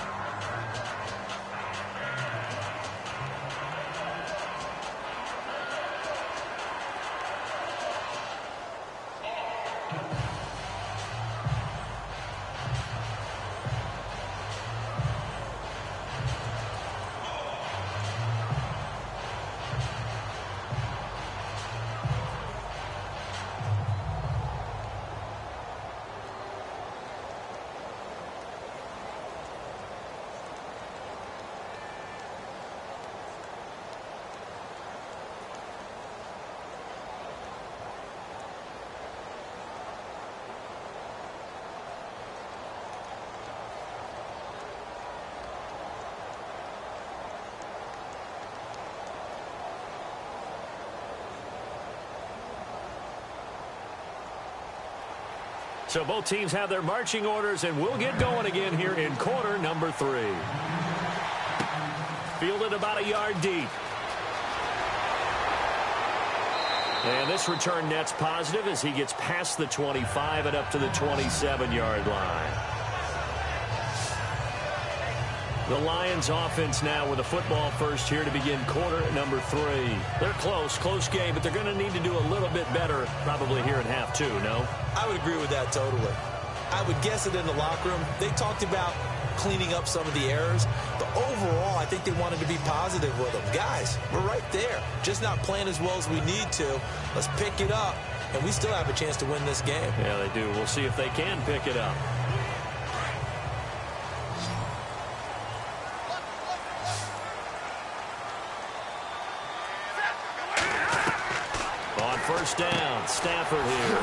Speaker 2: So both teams have their marching orders, and we'll get going again here in quarter number 3. Fielded about a yard deep. And this return net's positive as he gets past the 25 and up to the 27-yard line. The Lions offense now with a football first here to begin quarter number 3. They're close game, but they're going to need to do a little bit better probably here in half 2, no?
Speaker 3: I would agree with that totally. I would guess it in the locker room. They talked about cleaning up some of the errors, but overall, I think they wanted to be positive with them. Guys, we're right there. Just not playing as well as we need to. Let's pick it up, and we still have a chance to win this game.
Speaker 2: Yeah, they do. We'll see if they can pick it up. On first down, Stafford here.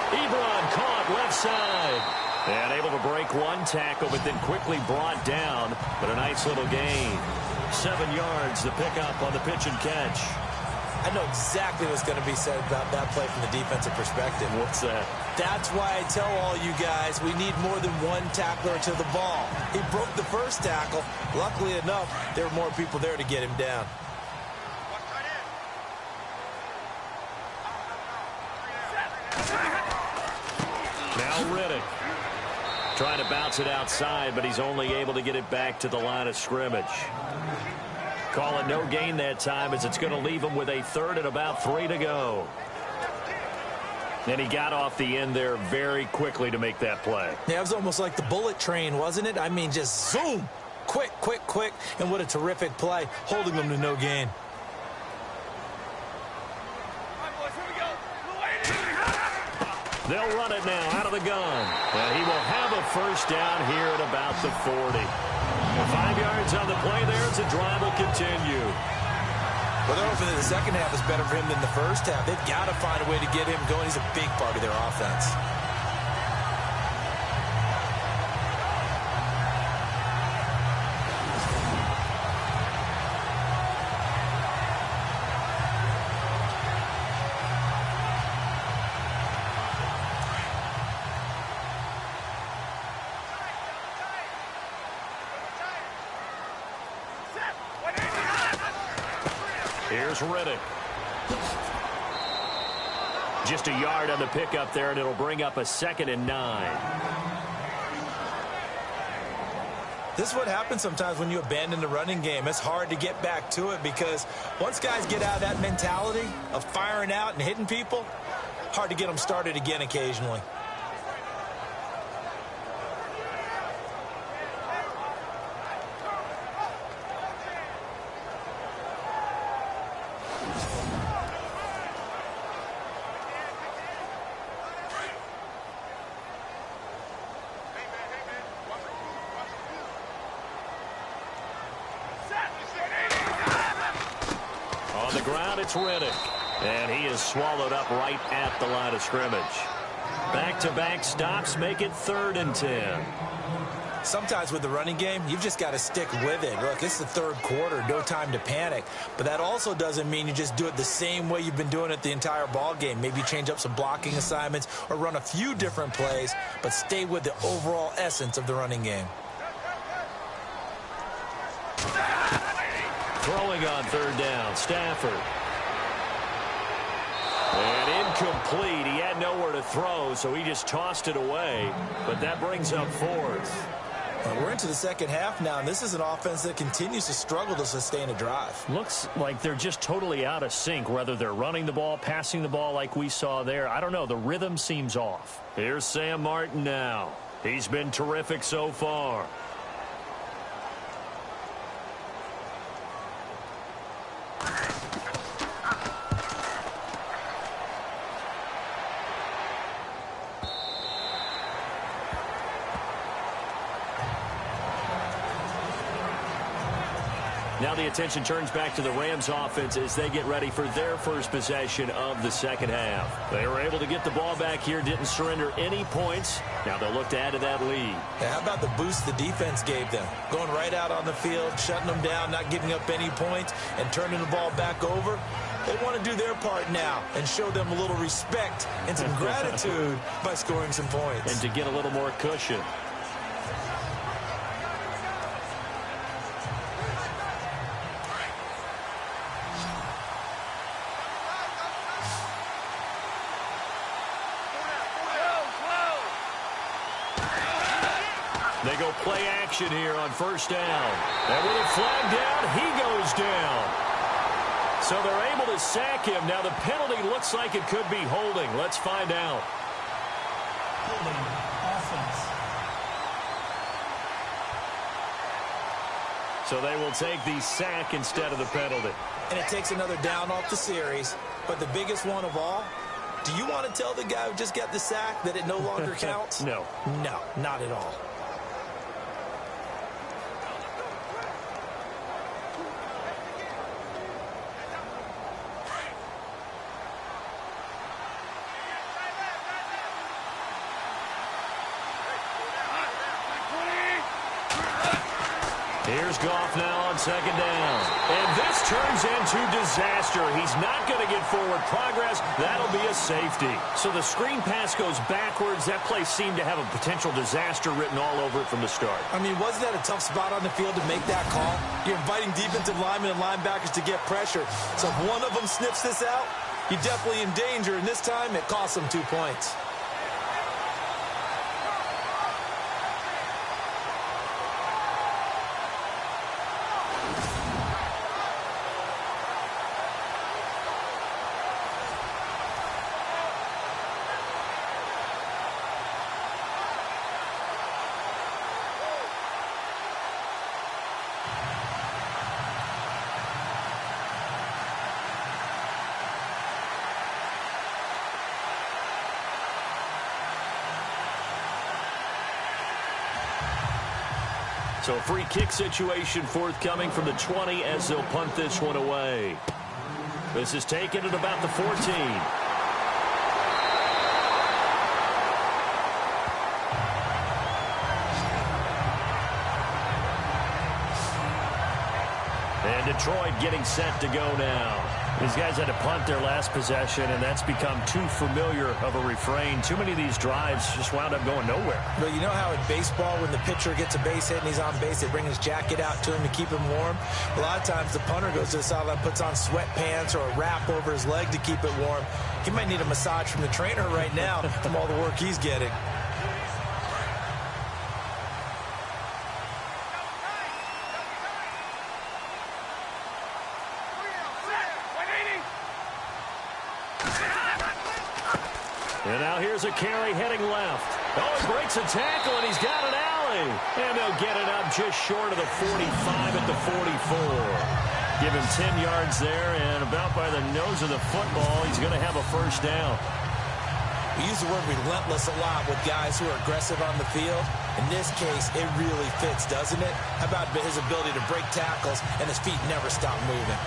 Speaker 2: Ebron caught left side. And able to break one tackle, but then quickly brought down. But a nice little gain. 7 yards, the pickup on the pitch and catch.
Speaker 3: I know exactly what's going to be said about that play from the defensive perspective.
Speaker 2: What's that?
Speaker 3: That's why I tell all you guys we need more than one tackler to the ball. He broke the first tackle. Luckily enough, there were more people there to get him down.
Speaker 2: Now Riddick. Trying to bounce it outside, but he's only able to get it back to the line of scrimmage. Call it no gain that time as it's going to leave him with a third and about 3 to go. And he got off the end there very quickly to make that play.
Speaker 6: Yeah, it was almost like the bullet train, wasn't it? I mean, just zoom. Quick. And what a terrific play, holding them to no gain.
Speaker 2: They'll run it now out of the gun. And he will have a first down here at about the 40. 5 yards on the play there as the drive will continue.
Speaker 3: Well, they're hoping that the second half is better for him than the first half. They've got to find a way to get him going. He's a big part of their offense.
Speaker 2: Here's Riddick. Just a yard on the pickup there, and it'll bring up a 2nd and 9.
Speaker 3: This is what happens sometimes when you abandon the running game. It's hard to get back to it because once guys get out of that mentality of firing out and hitting people, hard to get them started again occasionally.
Speaker 2: On the ground, it's Riddick. And he is swallowed up right at the line of scrimmage. Back-to-back stops make it 3rd and 10.
Speaker 3: Sometimes with the running game, you've just got to stick with it. Look, it's the 3rd quarter, no time to panic. But that also doesn't mean you just do it the same way you've been doing it the entire ball game. Maybe change up some blocking assignments or run a few different plays, but stay with the overall essence of the running game.
Speaker 2: Throwing on 3rd down, Stafford. And incomplete. He had nowhere to throw, so he just tossed it away. But that brings up 4th.
Speaker 3: Well, we're into the second half now, and this is an offense that continues to struggle to sustain a drive.
Speaker 2: Looks like they're just totally out of sync, whether they're running the ball, passing the ball like we saw there. I don't know. The rhythm seems off. Here's Sam Martin now. He's been terrific so far. Now the attention turns back to the Rams offense as they get ready for their first possession of the second half. They were able to get the ball back here, didn't surrender any points. Now they'll look to add to that lead.
Speaker 3: Yeah, how about the boost the defense gave them? Going right out on the field, shutting them down, not giving up any points, and turning the ball back over. They want to do their part now and show them a little respect and some gratitude by scoring some points.
Speaker 2: And to get a little more cushion. They go play action here on 1st down. And with a flag down, he goes down. So they're able to sack him. Now the penalty looks like it could be holding. Let's find out.
Speaker 4: Holding offense.
Speaker 2: So they will take the sack instead of the penalty.
Speaker 3: And it takes another down off the series. But the biggest one of all, do you want to tell the guy who just got the sack that it no longer counts?
Speaker 2: No.
Speaker 3: No, not at all.
Speaker 2: Here's Goff now on 2nd down. And this turns into disaster. He's not going to get forward progress. That'll be a safety. So the screen pass goes backwards. That play seemed to have a potential disaster written all over it from the start.
Speaker 3: I mean, wasn't that a tough spot on the field to make that call? You're inviting defensive linemen and linebackers to get pressure. So if one of them snips this out, you're definitely in danger. And this time, it costs them 2 points.
Speaker 2: So a free kick situation forthcoming from the 20 as they'll punt this one away. This is taken at about the 14. And Detroit getting set to go now. These guys had to punt their last possession, and that's become too familiar of a refrain. Too many of these drives just wound up going nowhere.
Speaker 6: Well, you know how in baseball, when the pitcher gets a base hit and he's on base, they bring his jacket out to him to keep him warm? A lot of times the punter goes to the sideline, puts on sweatpants or a wrap over his leg to keep it warm. He might need a massage from the trainer right now from all the work he's getting.
Speaker 2: And now here's a carry heading left. Oh, he breaks a tackle, and he's got an alley. And they'll get it up just short of the 45 at the 44. Give him 10 yards there, and about by the nose of the football, he's going to have a first down.
Speaker 6: We use the word relentless a lot with guys who are aggressive on the field. In this case, it really fits, doesn't it? How about his ability to break tackles, and his feet never stop moving?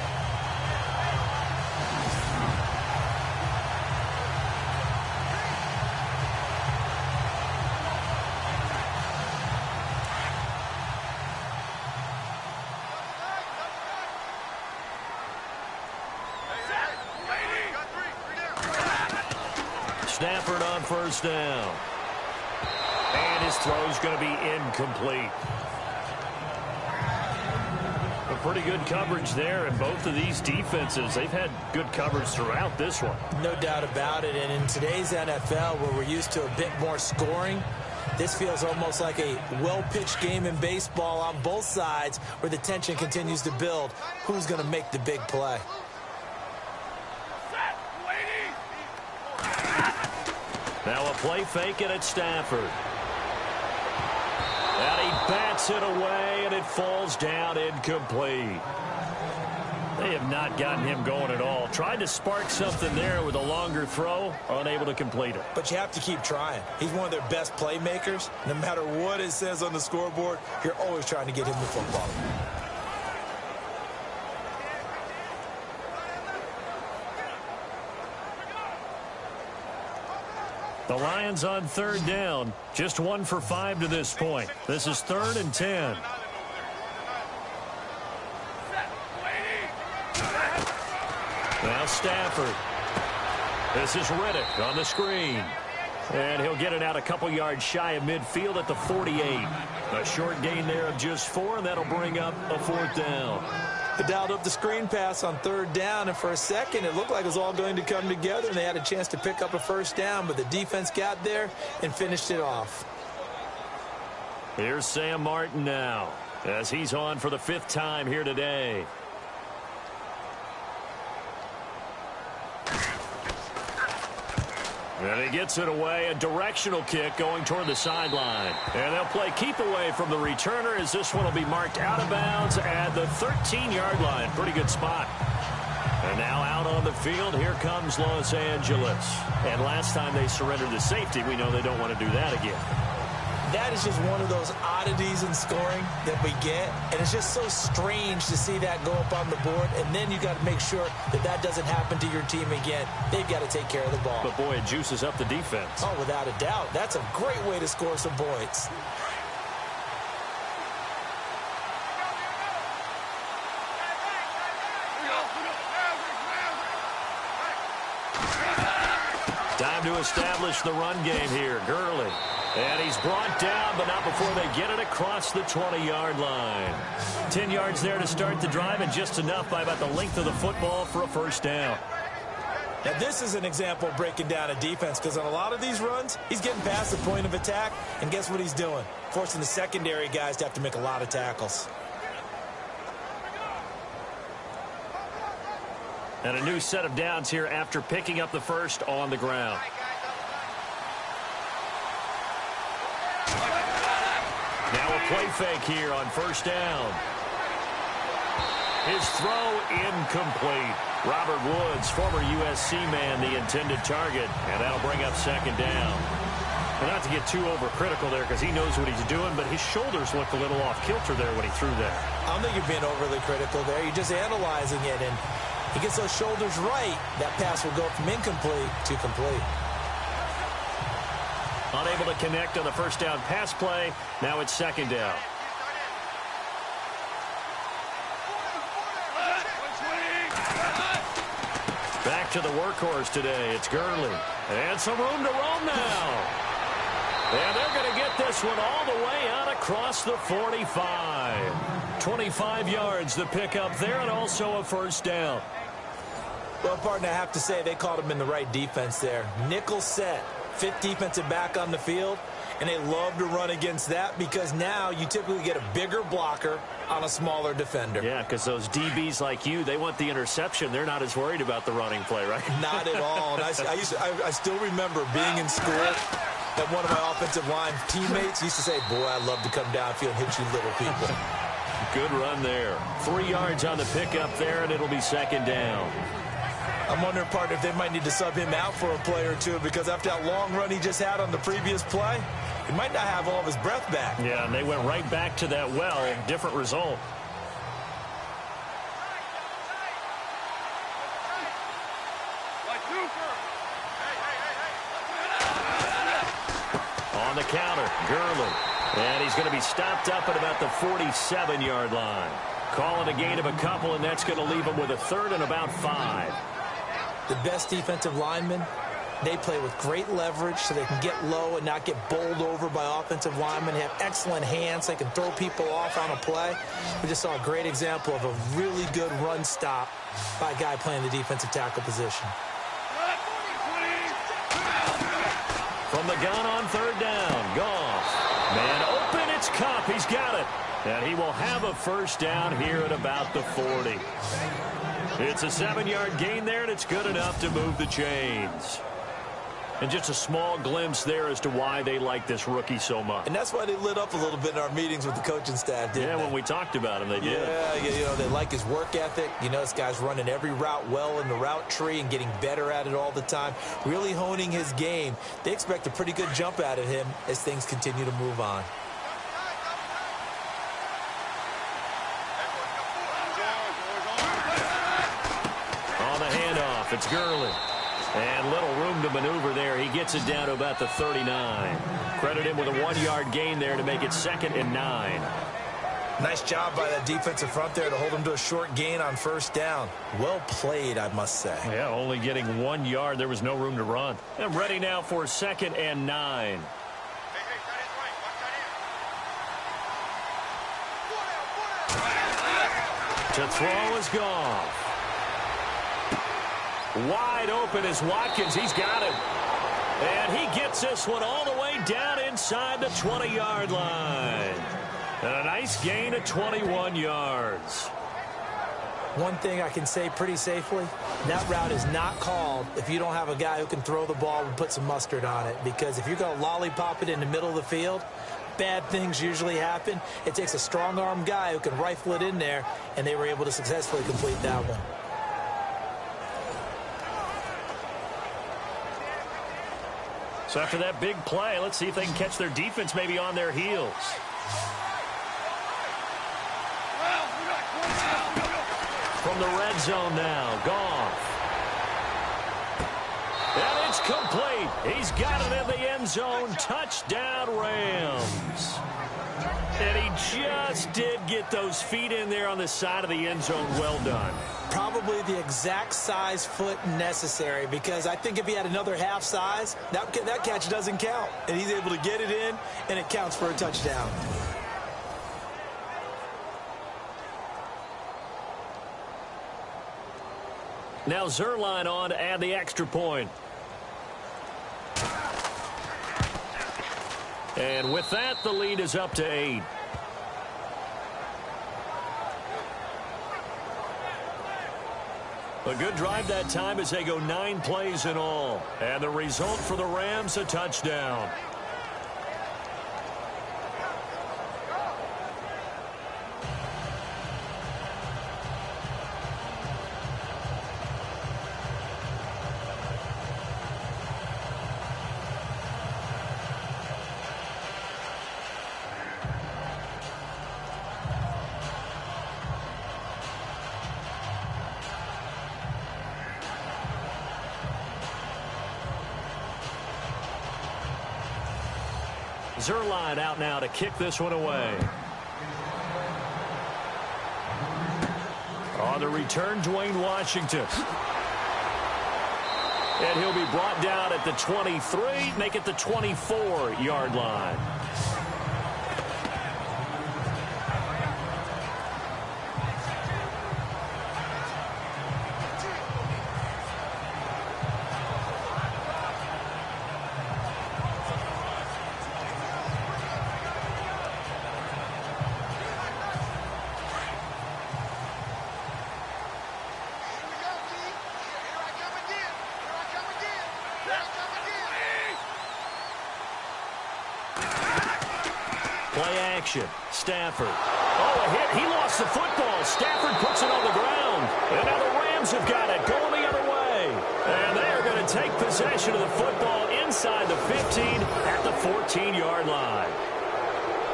Speaker 2: Stafford on first down. And his throw's going to be incomplete. A pretty good coverage there in both of these defenses. They've had good coverage throughout this one.
Speaker 6: No doubt about it. And in today's NFL, where we're used to a bit more scoring, this feels almost like a well-pitched game in baseball on both sides where the tension continues to build. Who's going to make the big play?
Speaker 2: Now a play fake it at Stafford. And he bats it away, and it falls down incomplete. They have not gotten him going at all. Tried to spark something there with a longer throw, unable to complete it.
Speaker 6: But you have to keep trying. He's one of their best playmakers. No matter what it says on the scoreboard, you're always trying to get him the football.
Speaker 2: The Lions on third down. Just 1 for 5 to this point. This is 3rd and 10. Now Stafford. This is Riddick on the screen. And he'll get it out a couple yards shy of midfield at the 48. A short gain there of just 4, and that'll bring up a 4th down.
Speaker 6: They dialed up the screen pass on third down, and for a second it looked like it was all going to come together, and they had a chance to pick up a first down, but the defense got there and finished it off.
Speaker 2: Here's Sam Martin now, as he's on for the 5th time here today. And he gets it away, a directional kick going toward the sideline. And they'll play keep away from the returner as this one will be marked out of bounds at the 13-yard line. Pretty good spot. And now out on the field, here comes Los Angeles. And last time they surrendered the safety, we know they don't want to do that again.
Speaker 6: That is just one of those oddities in scoring that we get, and it's just so strange to see that go up on the board, and then you got to make sure that that doesn't happen to your team again. They've got to take care of the ball.
Speaker 2: But boy, it juices up the defense.
Speaker 6: Oh, without a doubt. That's a great way to score some points.
Speaker 2: Time to establish the run game here. Gurley. And he's brought down, but not before they get it across the 20-yard line. 10 yards there to start the drive, and just enough by about the length of the football for a first down.
Speaker 6: Now, this is an example of breaking down a defense, because on a lot of these runs, he's getting past the point of attack, and guess what he's doing? Forcing the secondary guys to have to make a lot of tackles.
Speaker 2: And a new set of downs here after picking up the first on the ground. Now a play fake here on first down. His throw incomplete. Robert Woods, former USC man, the intended target, and that'll bring up second down. Well, not to get too overcritical there because he knows what he's doing, but his shoulders looked a little off kilter there when he threw there.
Speaker 6: I don't think you're being overly critical there. You're just analyzing it, and he gets those shoulders right. That pass will go from incomplete to complete.
Speaker 2: Unable to connect on the first down pass play. Now it's second down. Back to the workhorse today. It's Gurley. And some room to roam now. And they're going to get this one all the way out across the 45. 25 yards the pickup there, and also a first down.
Speaker 6: Well, partner, I have to say they called him in the right defense there. Nickel set, fifth defensive back on the field, and they love to run against that because now you typically get a bigger blocker on a smaller defender.
Speaker 2: Yeah, because those DBs like you, they want the interception. They're not as worried about the running play, right?
Speaker 6: Not at all. And I still remember being in school that one of my offensive line teammates used to say, boy, I'd love to come downfield and hit you little people.
Speaker 2: Good run there. 3 yards on the pickup there, and it'll be second down.
Speaker 6: I'm wondering, partner, if they might need to sub him out for a play or two because after that long run he just had on the previous play, he might not have all of his breath back.
Speaker 2: Yeah, and they went right back to that well. Different result. On the counter, Gurley. And he's going to be stopped up at about the 47-yard line. Calling a gain of a couple, and that's going to leave him with a third and about 5.
Speaker 6: The best defensive linemen, they play with great leverage so they can get low and not get bowled over by offensive linemen. They have excellent hands. They can throw people off on a play. We just saw a great example of a really good run stop by a guy playing the defensive tackle position.
Speaker 2: From the gun on third down, Goff. Man open, it's Kupp. He's got it. And he will have a first down here at about the 40. It's a 7-yard gain there, and it's good enough to move the chains. And just a small glimpse there as to why they like this rookie so much.
Speaker 6: And that's why they lit up a little bit in our meetings with the coaching staff, didn't they?
Speaker 2: When we talked about him, they did.
Speaker 6: Yeah, they like his work ethic. You know, this guy's running every route well in the route tree and getting better at it all the time, really honing his game. They expect a pretty good jump out of him as things continue to move on.
Speaker 2: On the handoff, it's Gurley. And little room to maneuver there. He gets it down to about the 39. Credit him with a 1-yard gain there to make it 2nd and 9.
Speaker 6: Nice job by that defensive front there to hold him to a short gain on first down. Well played, I must say.
Speaker 2: Yeah, only getting 1 yard. There was no room to run. And ready now for 2nd and 9. To throw is Goff. Wide open is Watkins. He's got it. And he gets this one all the way down inside the 20-yard line. And a nice gain of 21 yards.
Speaker 6: One thing I can say pretty safely, that route is not called if you don't have a guy who can throw the ball and put some mustard on it. Because if you're going to lollipop it in the middle of the field, bad things usually happen. It takes a strong-arm guy who can rifle it in there, and they were able to successfully complete that one.
Speaker 2: So after that big play, let's see if they can catch their defense maybe on their heels. From the red zone now, Goff. And it's complete. He's got it in the end zone. Touchdown, Rams. And he just did get those feet in there on the side of the end zone. Well done.
Speaker 6: Probably the exact size foot necessary, because I think if he had another half size, that catch doesn't count. And he's able to get it in, and it counts for a touchdown.
Speaker 2: Now Zerline on to add the extra point. And with that, the lead is up to 8. A good drive that time as they go 9 plays in all. And the result for the Rams, a touchdown. Zerline out now to kick this one away. On the return, Dwayne Washington. And he'll be brought down at the 23, make it the 24-yard line. Play action. Stafford. Oh, a hit. He lost the football. Stafford puts it on the ground. And now the Rams have got it going the other way. And they are going to take possession of the football inside the 15 at the 14-yard line.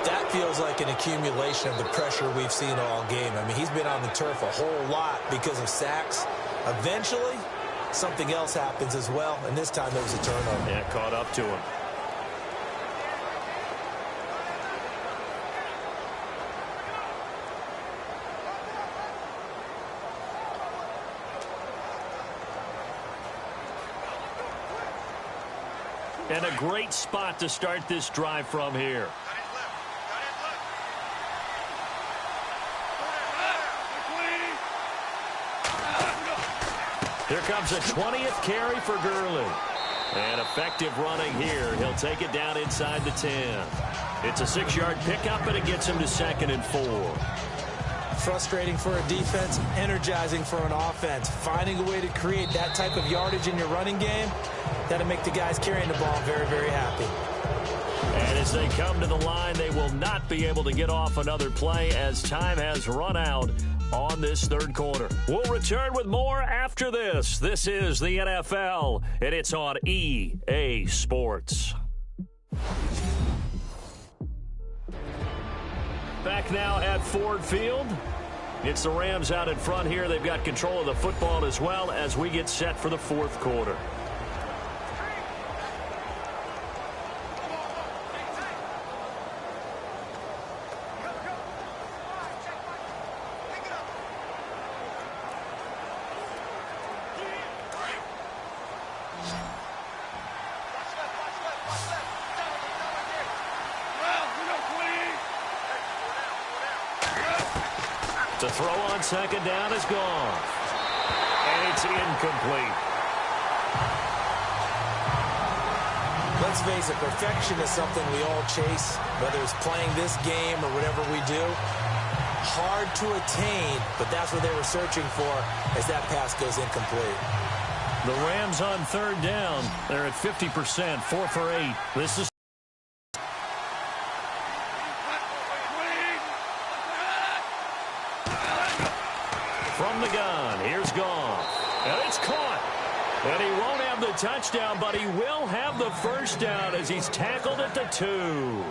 Speaker 3: That feels like an accumulation of the pressure we've seen all game. I mean, he's been on the turf a whole lot because of sacks. Eventually, something else happens as well. And this time there was a turnover.
Speaker 2: Yeah, caught up to him. And a great spot to start this drive from here. Here comes a 20th carry for Gurley. And effective running here. He'll take it down inside the 10. It's a 6-yard pickup, and it gets him to 2nd and 4.
Speaker 6: Frustrating for a defense, energizing for an offense. Finding a way to create that type of yardage in your running game, that'll make the guys carrying the ball very, very happy.
Speaker 2: And as they come to the line, they will not be able to get off another play as time has run out on this third quarter. We'll return with more after this. This is the NFL, and it's on EA Sports. Back now at Ford Field. It's the Rams out in front here. They've got control of the football as well as we get set for the fourth quarter. The throw on second down is gone. And it's incomplete.
Speaker 3: Let's face it, perfection is something we all chase, whether it's playing this game or whatever we do. Hard to attain, but that's what they were searching for as that pass goes incomplete.
Speaker 2: The Rams on third down. They're at 50%, 4 for 8. This is from the gun. Here's Goff. And it's caught. And he won't have the touchdown, but he will have the first down as he's tackled at the 2.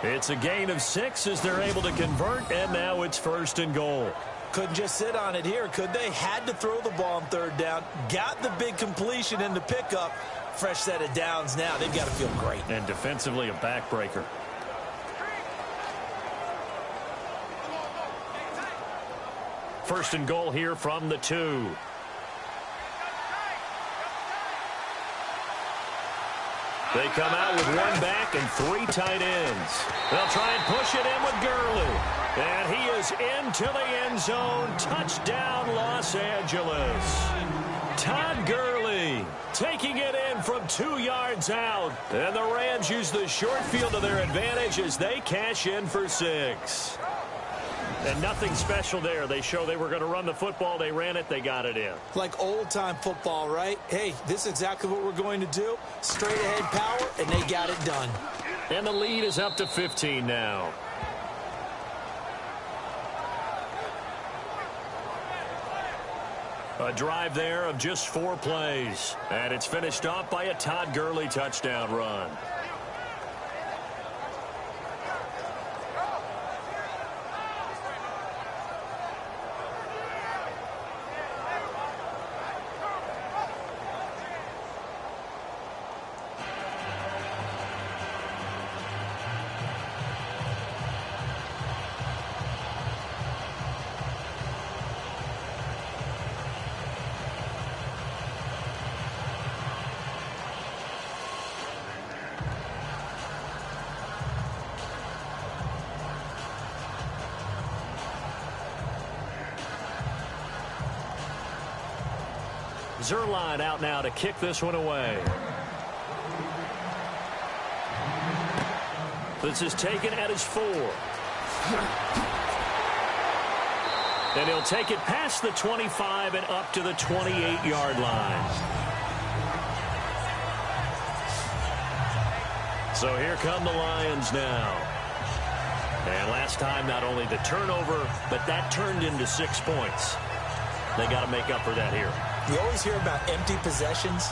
Speaker 2: It's a gain of 6 as they're able to convert, and now it's 1st and goal.
Speaker 3: Couldn't just sit on it here, could they? Had to throw the ball on third down. Got the big completion in the pickup. Fresh set of downs now. They've got to feel great.
Speaker 2: And defensively, a backbreaker. 1st and goal here from the 2. They come out with 1 back and 3 tight ends. They'll try and push it in with Gurley. And he is into the end zone. Touchdown, Los Angeles. Todd Gurley taking it in from 2 yards out. And the Rams use the short field to their advantage as they cash in for 6. And nothing special there. They show they were going to run the football. They ran it. They got it in.
Speaker 6: Like old-time football, right? Hey, this is exactly what we're going to do. Straight-ahead power, and they got it done.
Speaker 2: And the lead is up to 15 now. A drive there of just 4 plays. And it's finished off by a Todd Gurley touchdown run. Zerline out now to kick this one away. This is taken at his 4. And he'll take it past the 25 and up to the 28-yard line. So here come the Lions now. And last time, not only the turnover, but that turned into 6 points. They got to make up for that here.
Speaker 3: We always hear about empty possessions,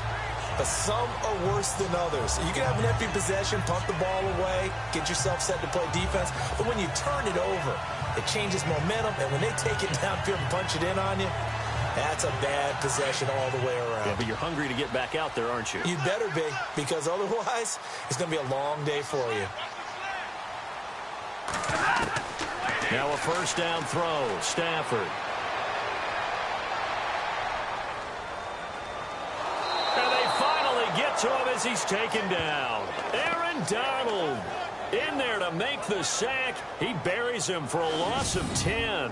Speaker 3: but some are worse than others. You can have an empty possession, pump the ball away, get yourself set to play defense, but when you turn it over, it changes momentum, and when they take it downfield and punch it in on you, that's a bad possession all the way around.
Speaker 2: Yeah, but you're hungry to get back out there, aren't you?
Speaker 3: You better be, because otherwise, it's going to be a long day for you.
Speaker 2: Now a first down throw, Stafford. And they finally get to him as he's taken down. Aaron Donald in there to make the sack. He buries him for a loss of 10.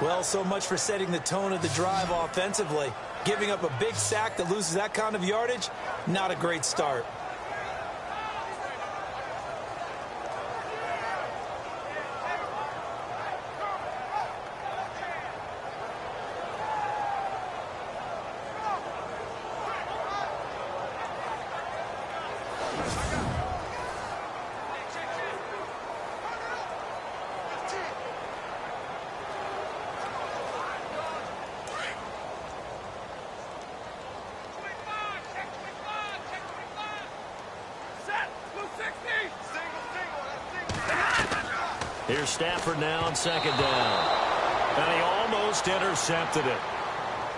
Speaker 6: Well, so much for setting the tone of the drive offensively. Giving up a big sack that loses that kind of yardage, not a great start.
Speaker 2: Here's Stafford now on second down. And he almost intercepted it.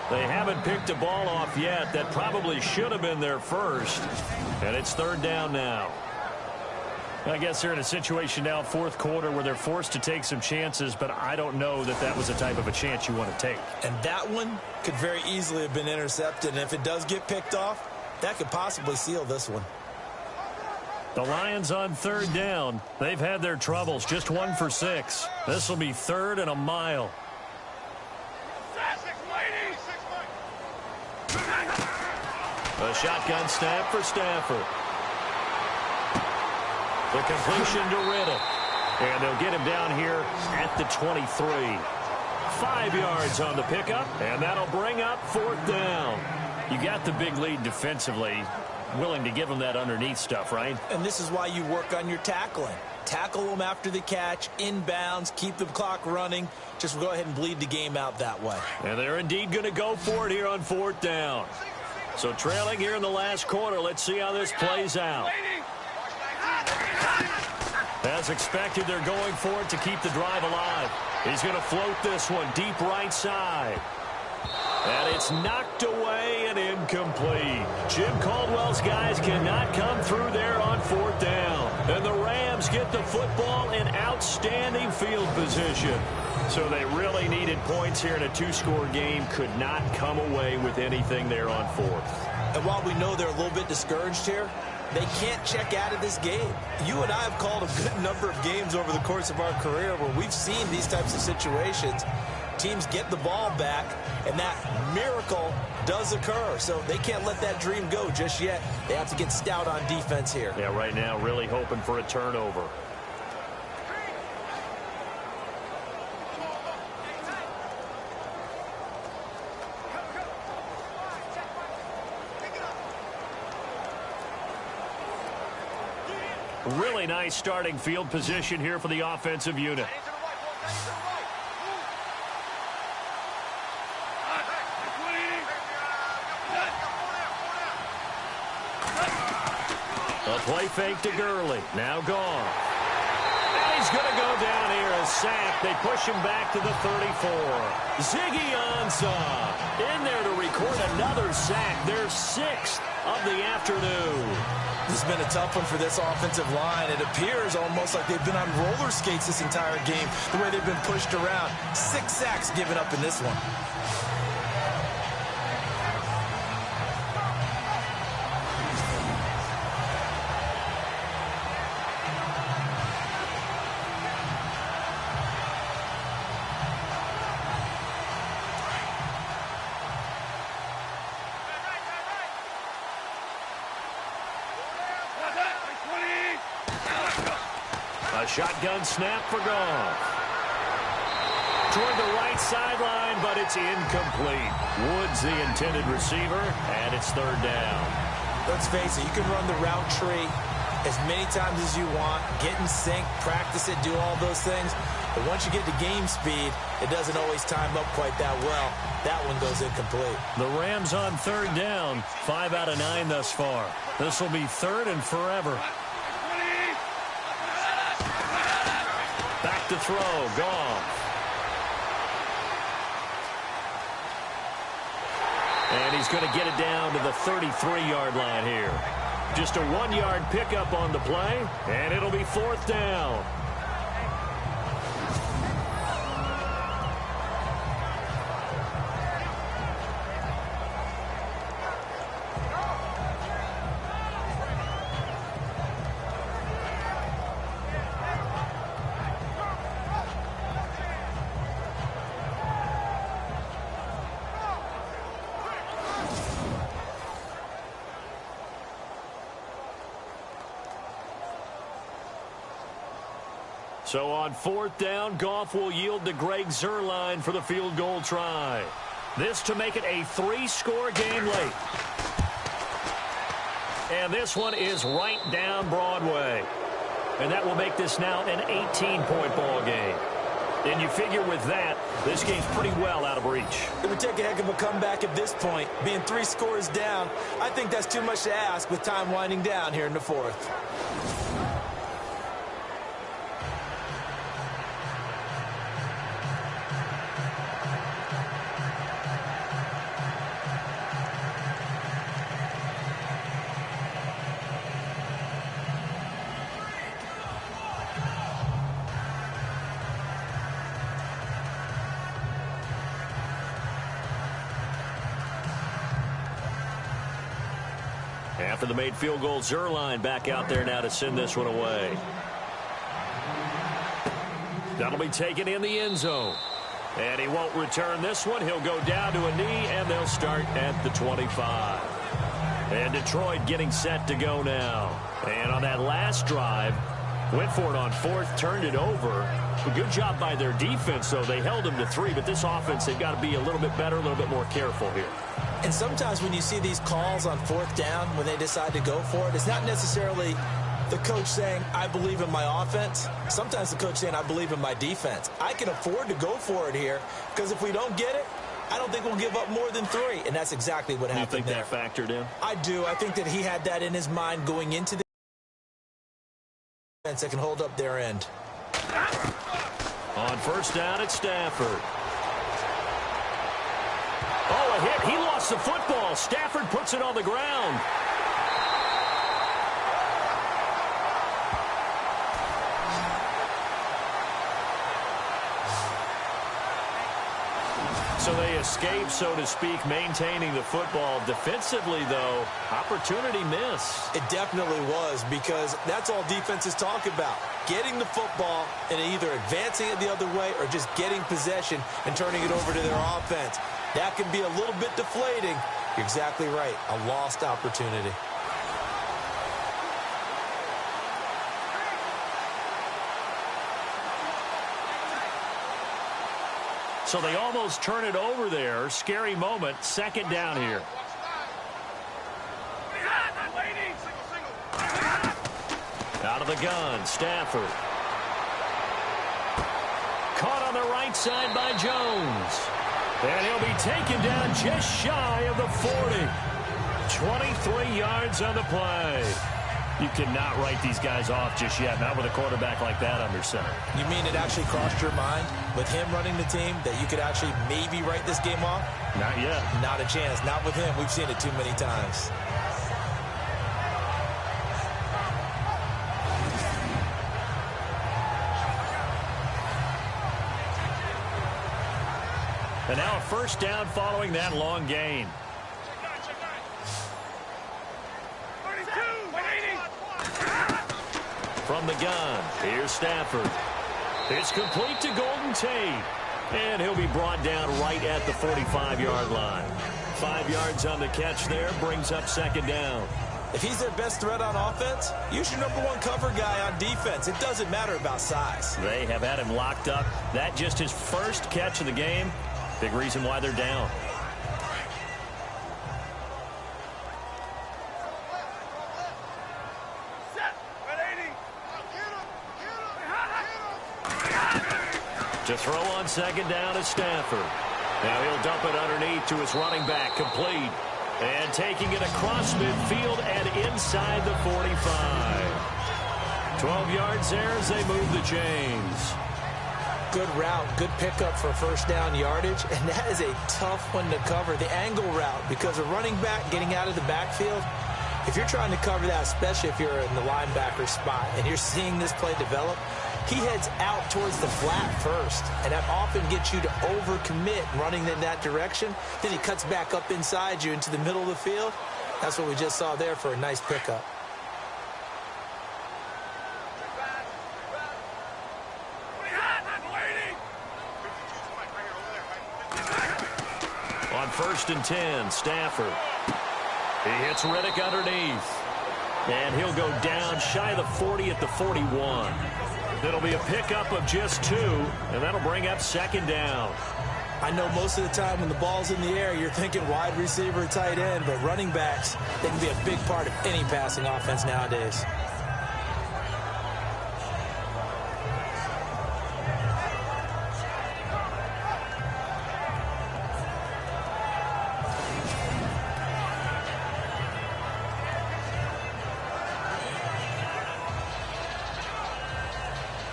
Speaker 2: They haven't picked a ball off yet. That probably should have been their first. And it's third down now. I guess they're in a situation now, fourth quarter, where they're forced to take some chances, but I don't know that that was the type of a chance you want to take.
Speaker 3: And that one could very easily have been intercepted. And if it does get picked off, that could possibly seal this one.
Speaker 2: The Lions on third down. They've had their troubles, just 1 for 6. This will be third and a mile. A shotgun snap for Stafford. The completion to Riddle. And they'll get him down here at the 23. 5 yards on the pickup, and that'll bring up fourth down. You got the big lead defensively. Willing to give them that underneath stuff, right?
Speaker 3: And this is why you work on your tackling. Tackle them after the catch, inbounds, keep the clock running. Just go ahead and bleed the game out that way.
Speaker 2: And they're indeed going to go for it here on fourth down. So trailing here in the last quarter. Let's see how this plays out. As expected, they're going for it to keep the drive alive. He's going to float this one deep right side. And it's knocked away and incomplete. Jim Caldwell's guys cannot come through there on fourth down. And the Rams get the football in outstanding field position. So they really needed points here in a 2-score game. Could not come away with anything there on fourth.
Speaker 3: And while we know they're a little bit discouraged here, they can't check out of this game. You and I have called a good number of games over the course of our career where we've seen these types of situations. Teams get the ball back, and that miracle does occur. So they can't let that dream go just yet. They have to get stout on defense here.
Speaker 2: Yeah, right now really hoping for a turnover. Really nice starting field position here for the offensive unit. A play fake to Gurley. Now gone. And he's going to go down here as sacked. They push him back to the 34. Ziggy Ansah in there to record another sack. Their 6th of the afternoon.
Speaker 3: This has been a tough one for this offensive line. It appears almost like they've been on roller skates this entire game, the way they've been pushed around. 6 sacks given up in this one.
Speaker 2: A shotgun snap for Goff. Toward the right sideline, but it's incomplete. Woods the intended receiver, and it's third down.
Speaker 6: Let's face it, you can run the route tree as many times as you want, get in sync, practice it, do all those things. But once you get to game speed, it doesn't always time up quite that well. That one goes incomplete.
Speaker 2: The Rams on third down, 5 out of 9 thus far. This will be third and forever. Back to throw, Goff. And he's going to get it down to the 33-yard line here. Just a 1-yard pickup on the play, and it'll be fourth down. So on fourth down, Goff will yield to Greg Zuerlein for the field goal try. This to make it a 3-score game late. And this one is right down Broadway. And that will make this now an 18-point ball game. And you figure with that, this game's pretty well out of reach.
Speaker 6: It would take a heck of a comeback at this point. Being 3 scores down, I think that's too much to ask with time winding down here in the fourth.
Speaker 2: After the made field goal, Zuerlein back out there now to send this one away. That'll be taken in the end zone. And he won't return this one. He'll go down to a knee, and they'll start at the 25. And Detroit getting set to go now. And on that last drive, went for it on fourth, turned it over. A good job by their defense, though. They held them to 3, but this offense, they've got to be a little bit better, a little bit more careful here.
Speaker 6: And sometimes when you see these calls on fourth down, when they decide to go for it, it's not necessarily the coach saying, I believe in my offense. Sometimes the coach saying, I believe in my defense. I can afford to go for it here because if we don't get it, I don't think we'll give up more than 3. And that's exactly what happened there.
Speaker 2: You think that factored in?
Speaker 6: I do. I think that he had that in his mind going into the defense that can hold up their end.
Speaker 2: On first down, it's Stafford. Oh, a hit. He lost the football. Stafford puts it on the ground. So they escape, so to speak, maintaining the football. Defensively, though, opportunity miss.
Speaker 6: It definitely was, because that's all defenses talk about. Getting the football and either advancing it the other way or just getting possession and turning it over to their offense. That can be a little bit deflating. You're exactly right. A lost opportunity.
Speaker 2: So they almost turn it over there. Scary moment. Second down here. Out of the gun, Stafford. Caught on the right side by Jones. And he'll be taken down just shy of the 40. 23 yards on the play. You cannot write these guys off just yet, not with a quarterback like that under center.
Speaker 6: You mean it actually crossed your mind with him running the team that you could actually maybe write this game off?
Speaker 2: Not yet.
Speaker 6: Not a chance. Not with him. We've seen it too many times.
Speaker 2: And now a first down following that long gain. From the gun, here's Stafford. It's complete to Golden Tate. And he'll be brought down right at the 45-yard line. 5 yards on the catch there, brings up second down.
Speaker 3: If he's their best threat on offense, use your #1 cover guy on defense. It doesn't matter about size.
Speaker 2: They have had him locked up. That just his first catch of the game. Big reason why they're down. To throw on second down is Stafford. Now he'll dump it underneath to his running back, complete. And taking it across midfield and inside the 45. 12 yards there as they move the chains.
Speaker 6: Good route, good pickup for first down yardage, and that is a tough one to cover, the angle route, because a running back getting out of the backfield, if you're trying to cover that, especially if you're in the linebacker spot and you're seeing this play develop, he heads out towards the flat first, and that often gets you to overcommit running in that direction. Then he cuts back up inside you into the middle of the field. That's what we just saw there for a nice pickup.
Speaker 2: On 1st and 10, Stafford. He hits Riddick underneath. And he'll go down shy of the 40 at the 41. It'll be a pickup of just 2, and that'll bring up second down.
Speaker 6: I know most of the time when the ball's in the air, you're thinking wide receiver, tight end, but running backs, they can be a big part of any passing offense nowadays.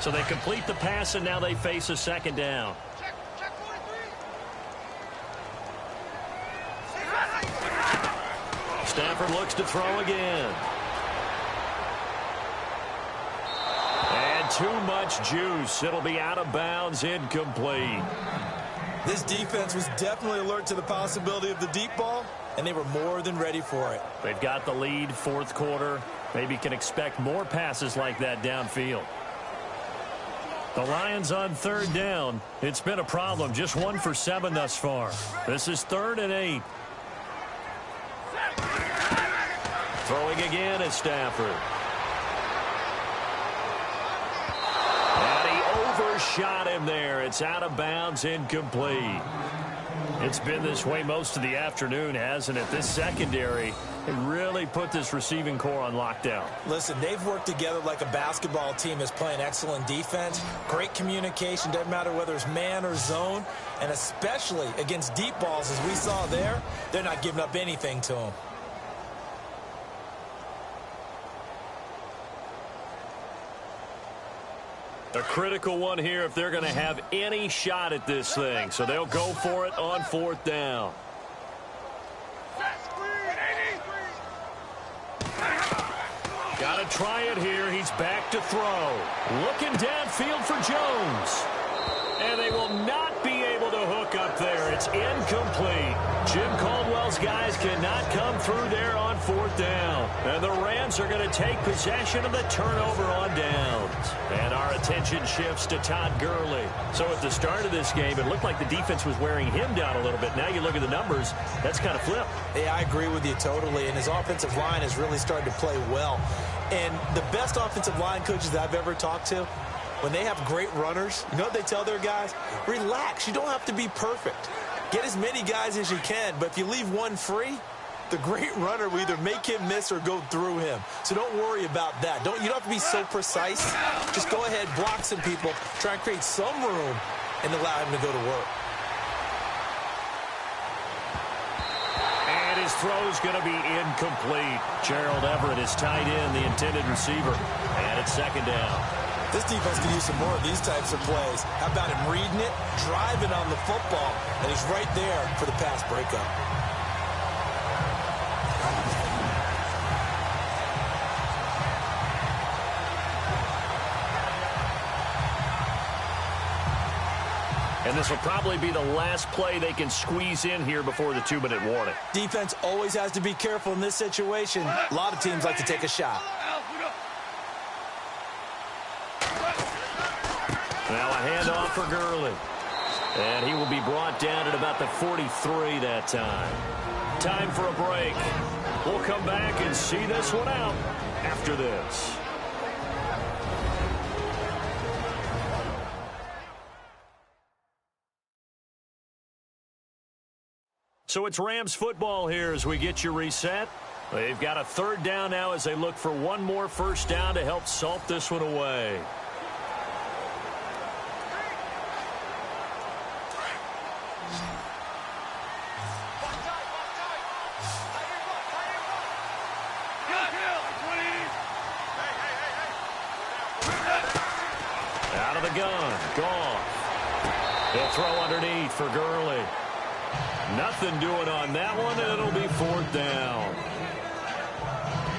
Speaker 2: So they complete the pass, and now they face a second down. Stafford looks to throw again. And too much juice. It'll be out of bounds, incomplete.
Speaker 3: This defense was definitely alert to the possibility of the deep ball, and they were more than ready for it.
Speaker 2: They've got the lead, fourth quarter. Maybe can expect more passes like that downfield. The Lions on 3rd down. It's been a problem. Just 1 for 7 thus far. This is 3rd and 8. Throwing again is Stafford. And he overshot him there. It's out of bounds, incomplete. It's been this way most of the afternoon, hasn't it? This secondary, they really put this receiving core on lockdown.
Speaker 3: Listen, they've worked together like a basketball team that's playing excellent defense. Great communication, doesn't matter whether it's man or zone. And especially against deep balls, as we saw there, they're not giving up anything to them.
Speaker 2: A critical one here if they're going to have any shot at this thing. So they'll go for it on 4th down. Got to try it here. He's back to throw. Looking downfield for Jones. And they will not be able to hook up there. It's incomplete. Jim Caldwell's guys cannot come through there on 4th down. And the Rams are going to take possession of the turnover on downs. And our attention shifts to Todd Gurley. So at the start of this game, it looked like the defense was wearing him down a little bit. Now you look at the numbers, that's kind of flipped.
Speaker 6: Yeah, I agree with you totally. And his offensive line has really started to play well. And the best offensive line coaches that I've ever talked to, when they have great runners, you know what they tell their guys? Relax. You don't have to be perfect. Get as many guys as you can, but if you leave one free, the great runner will either make him miss or go through him. So don't worry about that. You don't have to be so precise. Just go ahead, block some people, try and create some room, and allow him to go to work.
Speaker 2: And his throw's going to be incomplete. Gerald Everett is tied in, the intended receiver. And it's second down.
Speaker 3: This defense can use some more of these types of plays. How about him reading it, driving on the football, and he's right there for the pass breakup.
Speaker 2: And this will probably be the last play they can squeeze in here before the 2-minute warning.
Speaker 6: Defense always has to be careful in this situation. A lot of teams like to take a shot.
Speaker 2: Now a handoff for Gurley. And he will be brought down at about the 43 that time. Time for a break. We'll come back and see this one out after this. So it's Rams football here as we get you reset. They've got a third down now as they look for one more first down to help salt this one away. Out of the gun, Goff. They'll throw underneath for Gurley. Nothing doing on that one, and it'll be fourth down.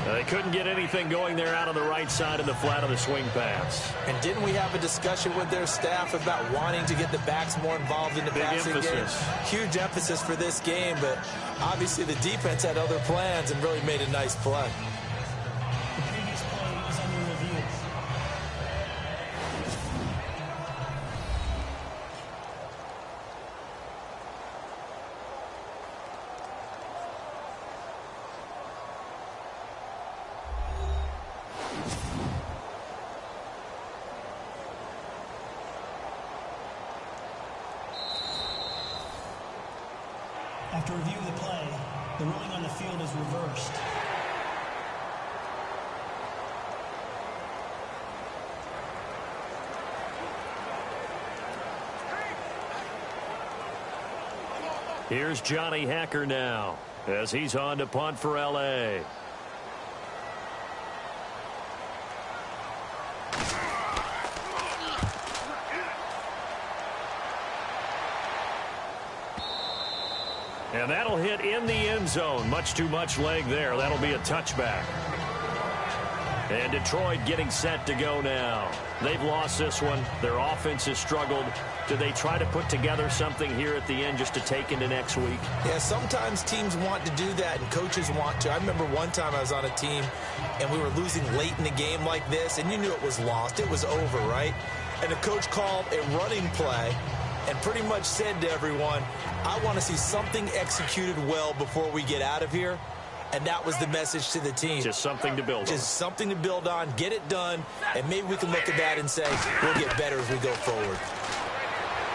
Speaker 2: They couldn't get anything going there out on the right side of the flat of the swing pass. And didn't we have a discussion with their staff about wanting to get the backs more involved in the passing game? Huge emphasis for this game, but obviously the defense had other plans and really made a nice play.
Speaker 4: The previous play is under review. After review of the play, the ruling on the field is reversed.
Speaker 2: Here's Johnny Hacker now as he's on to punt for L.A. And that'll hit in the end zone. Much too much leg there. That'll be a touchback. And Detroit getting set to go now. They've lost this one. Their offense has struggled. Do they try to put together something here at the end just to take into next week?
Speaker 6: Yeah, sometimes teams want to do that and coaches want to. I remember one time I was on a team and we were losing late in the game like this, and you knew it was lost. It was over, right? And the coach called a running play and pretty much said to everyone, I want to see something executed well before we get out of here. And that was the message to the team.
Speaker 2: Just something to build on.
Speaker 6: Just something to build on, get it done, and maybe we can look at that and say, we'll get better as we go forward.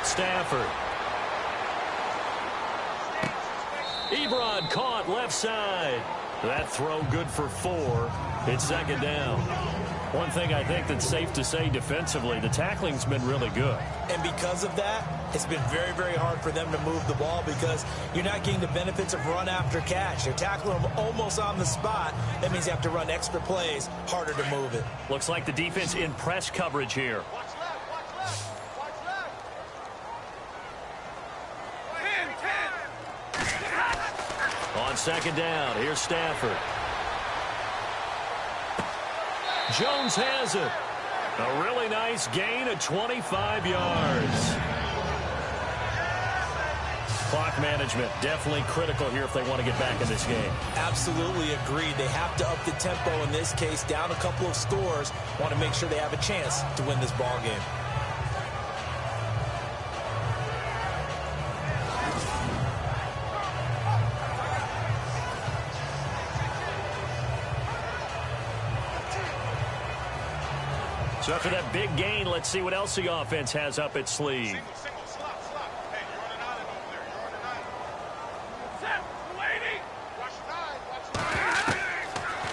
Speaker 2: Stafford. Ebron caught left side. That throw good for 4. It's second down. One thing I think that's safe to say defensively, the tackling's been really good.
Speaker 6: And because of that, it's been very, very hard for them to move the ball because you're not getting the benefits of run after catch. You're tackling them almost on the spot. That means you have to run extra plays, harder to move it.
Speaker 2: Looks like the defense in press coverage here. On second down, here's Stafford. Jones has it. A really nice gain of 25 yards. Clock management definitely critical here if they want to get back in this game.
Speaker 6: Absolutely agreed. They have to up the tempo in this case, down a couple of scores. Want to make sure they have a chance to win this ball game.
Speaker 2: So after that big gain, let's see what else the offense has up its sleeve.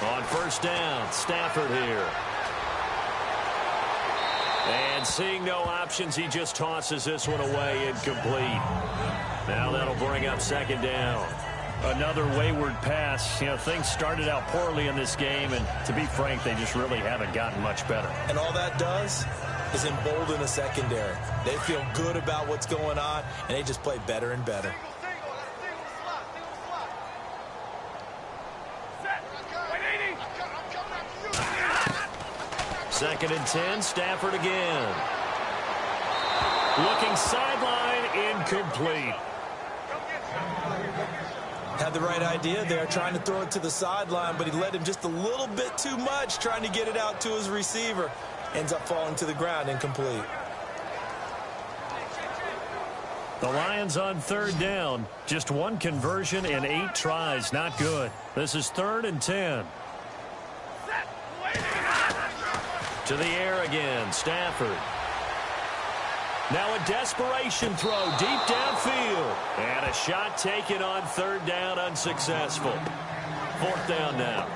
Speaker 2: On first down, Stafford here. And seeing no options, he just tosses this one away incomplete. Now that'll bring up second down. Another wayward pass. You know, things started out poorly in this game, and to be frank, they just really haven't gotten much better.
Speaker 6: And all that does is embolden the secondary. They feel good about what's going on, and they just play better and better.
Speaker 2: Second and 10, Stafford again. Looking sideline, incomplete.
Speaker 6: Had the right idea there, trying to throw it to the sideline, but he led him just a little bit too much, trying to get it out to his receiver. Ends up falling to the ground, incomplete.
Speaker 2: The Lions on third down. Just one conversion in 8 tries. Not good. This is 3rd and 10. To the air again. Stafford. Now a desperation throw deep downfield. And a shot taken on 3rd down, unsuccessful. 4th down now.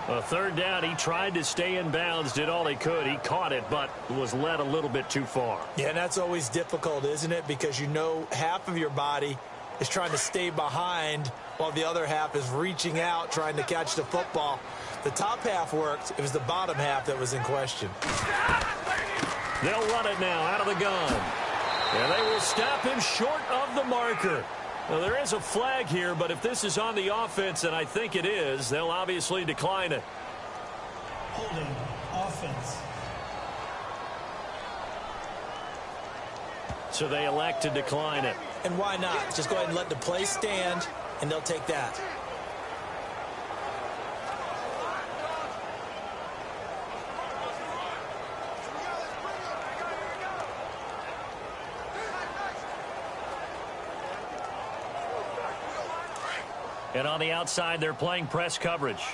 Speaker 2: 3rd down, he tried to stay in bounds, did all he could. He caught it, but was led a little bit too far.
Speaker 6: Yeah, and that's always difficult, isn't it? Because you know half of your body is trying to stay behind while the other half is reaching out, trying to catch the football. The top half worked. It was the bottom half that was in question.
Speaker 2: They'll run it now out of the gun. And they will stop him short of the marker. Well, there is a flag here, but if this is on the offense, and I think it is, they'll obviously decline it.
Speaker 4: Holding offense.
Speaker 2: So they elect to decline it.
Speaker 6: And why not? Just go ahead and let the play stand, and they'll take that.
Speaker 2: And on the outside, they're playing press coverage.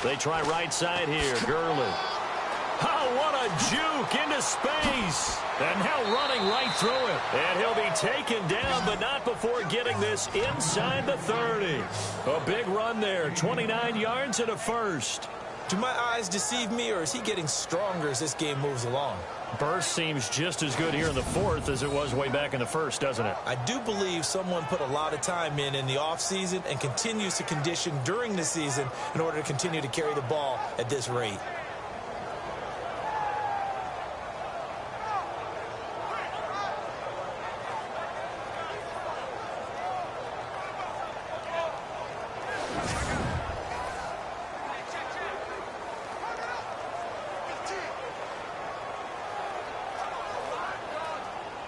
Speaker 2: They try right side here. Gurley. Oh, what a juke into space. And now running right through it. And he'll be taken down, but not before getting this inside the 30. A big run there. 29 yards and a first.
Speaker 6: Do my eyes deceive me, or is he getting stronger as this game moves along?
Speaker 2: Burst seems just as good here in the 4th as it was way back in the 1st, doesn't it?
Speaker 6: I do believe someone put a lot of time in the offseason and continues to condition during the season in order to continue to carry the ball at this rate.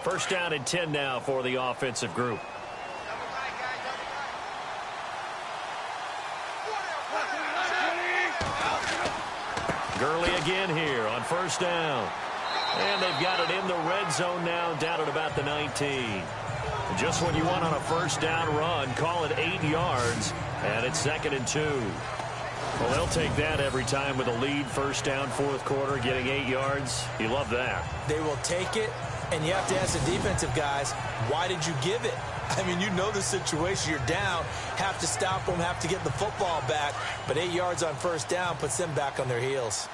Speaker 2: First down and 10 now for the offensive group. Gurley again here on first down. And they've got it in the red zone now, down at about the 19. Just what you want on a first down run. Call it 8 yards, and it's 2nd and 2. Well, they'll take that every time with a lead. First down, 4th quarter, getting 8 yards. You love that.
Speaker 6: They will take it. And you have to ask the defensive guys, why did you give it? I mean, you know the situation. You're down, have to stop them, have to get the football back. But 8 yards on first down puts them back on their heels.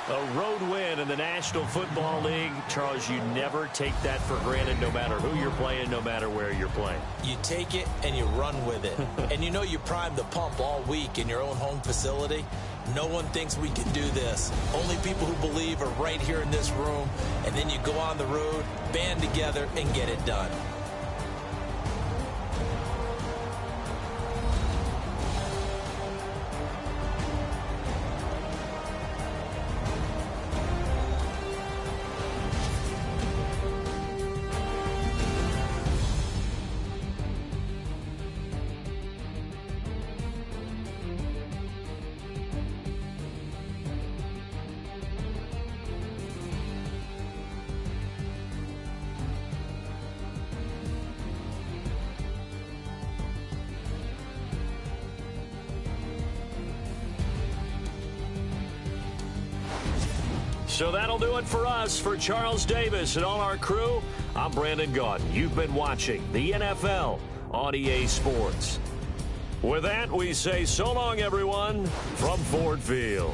Speaker 2: A road win in the National Football League. Charles, you never take that for granted, no matter who you're playing, no matter where you're playing.
Speaker 6: You take it and you run with it. And you know you primed the pump all week in your own home facility. No one thinks we can do this. Only people who believe are right here in this room. And then you go on the road, band together, and get it done.
Speaker 2: So that'll do it for us. For Charles Davis and all our crew, I'm Brandon Gaudin. You've been watching the NFL on EA Sports. With that, we say so long, everyone, from Ford Field.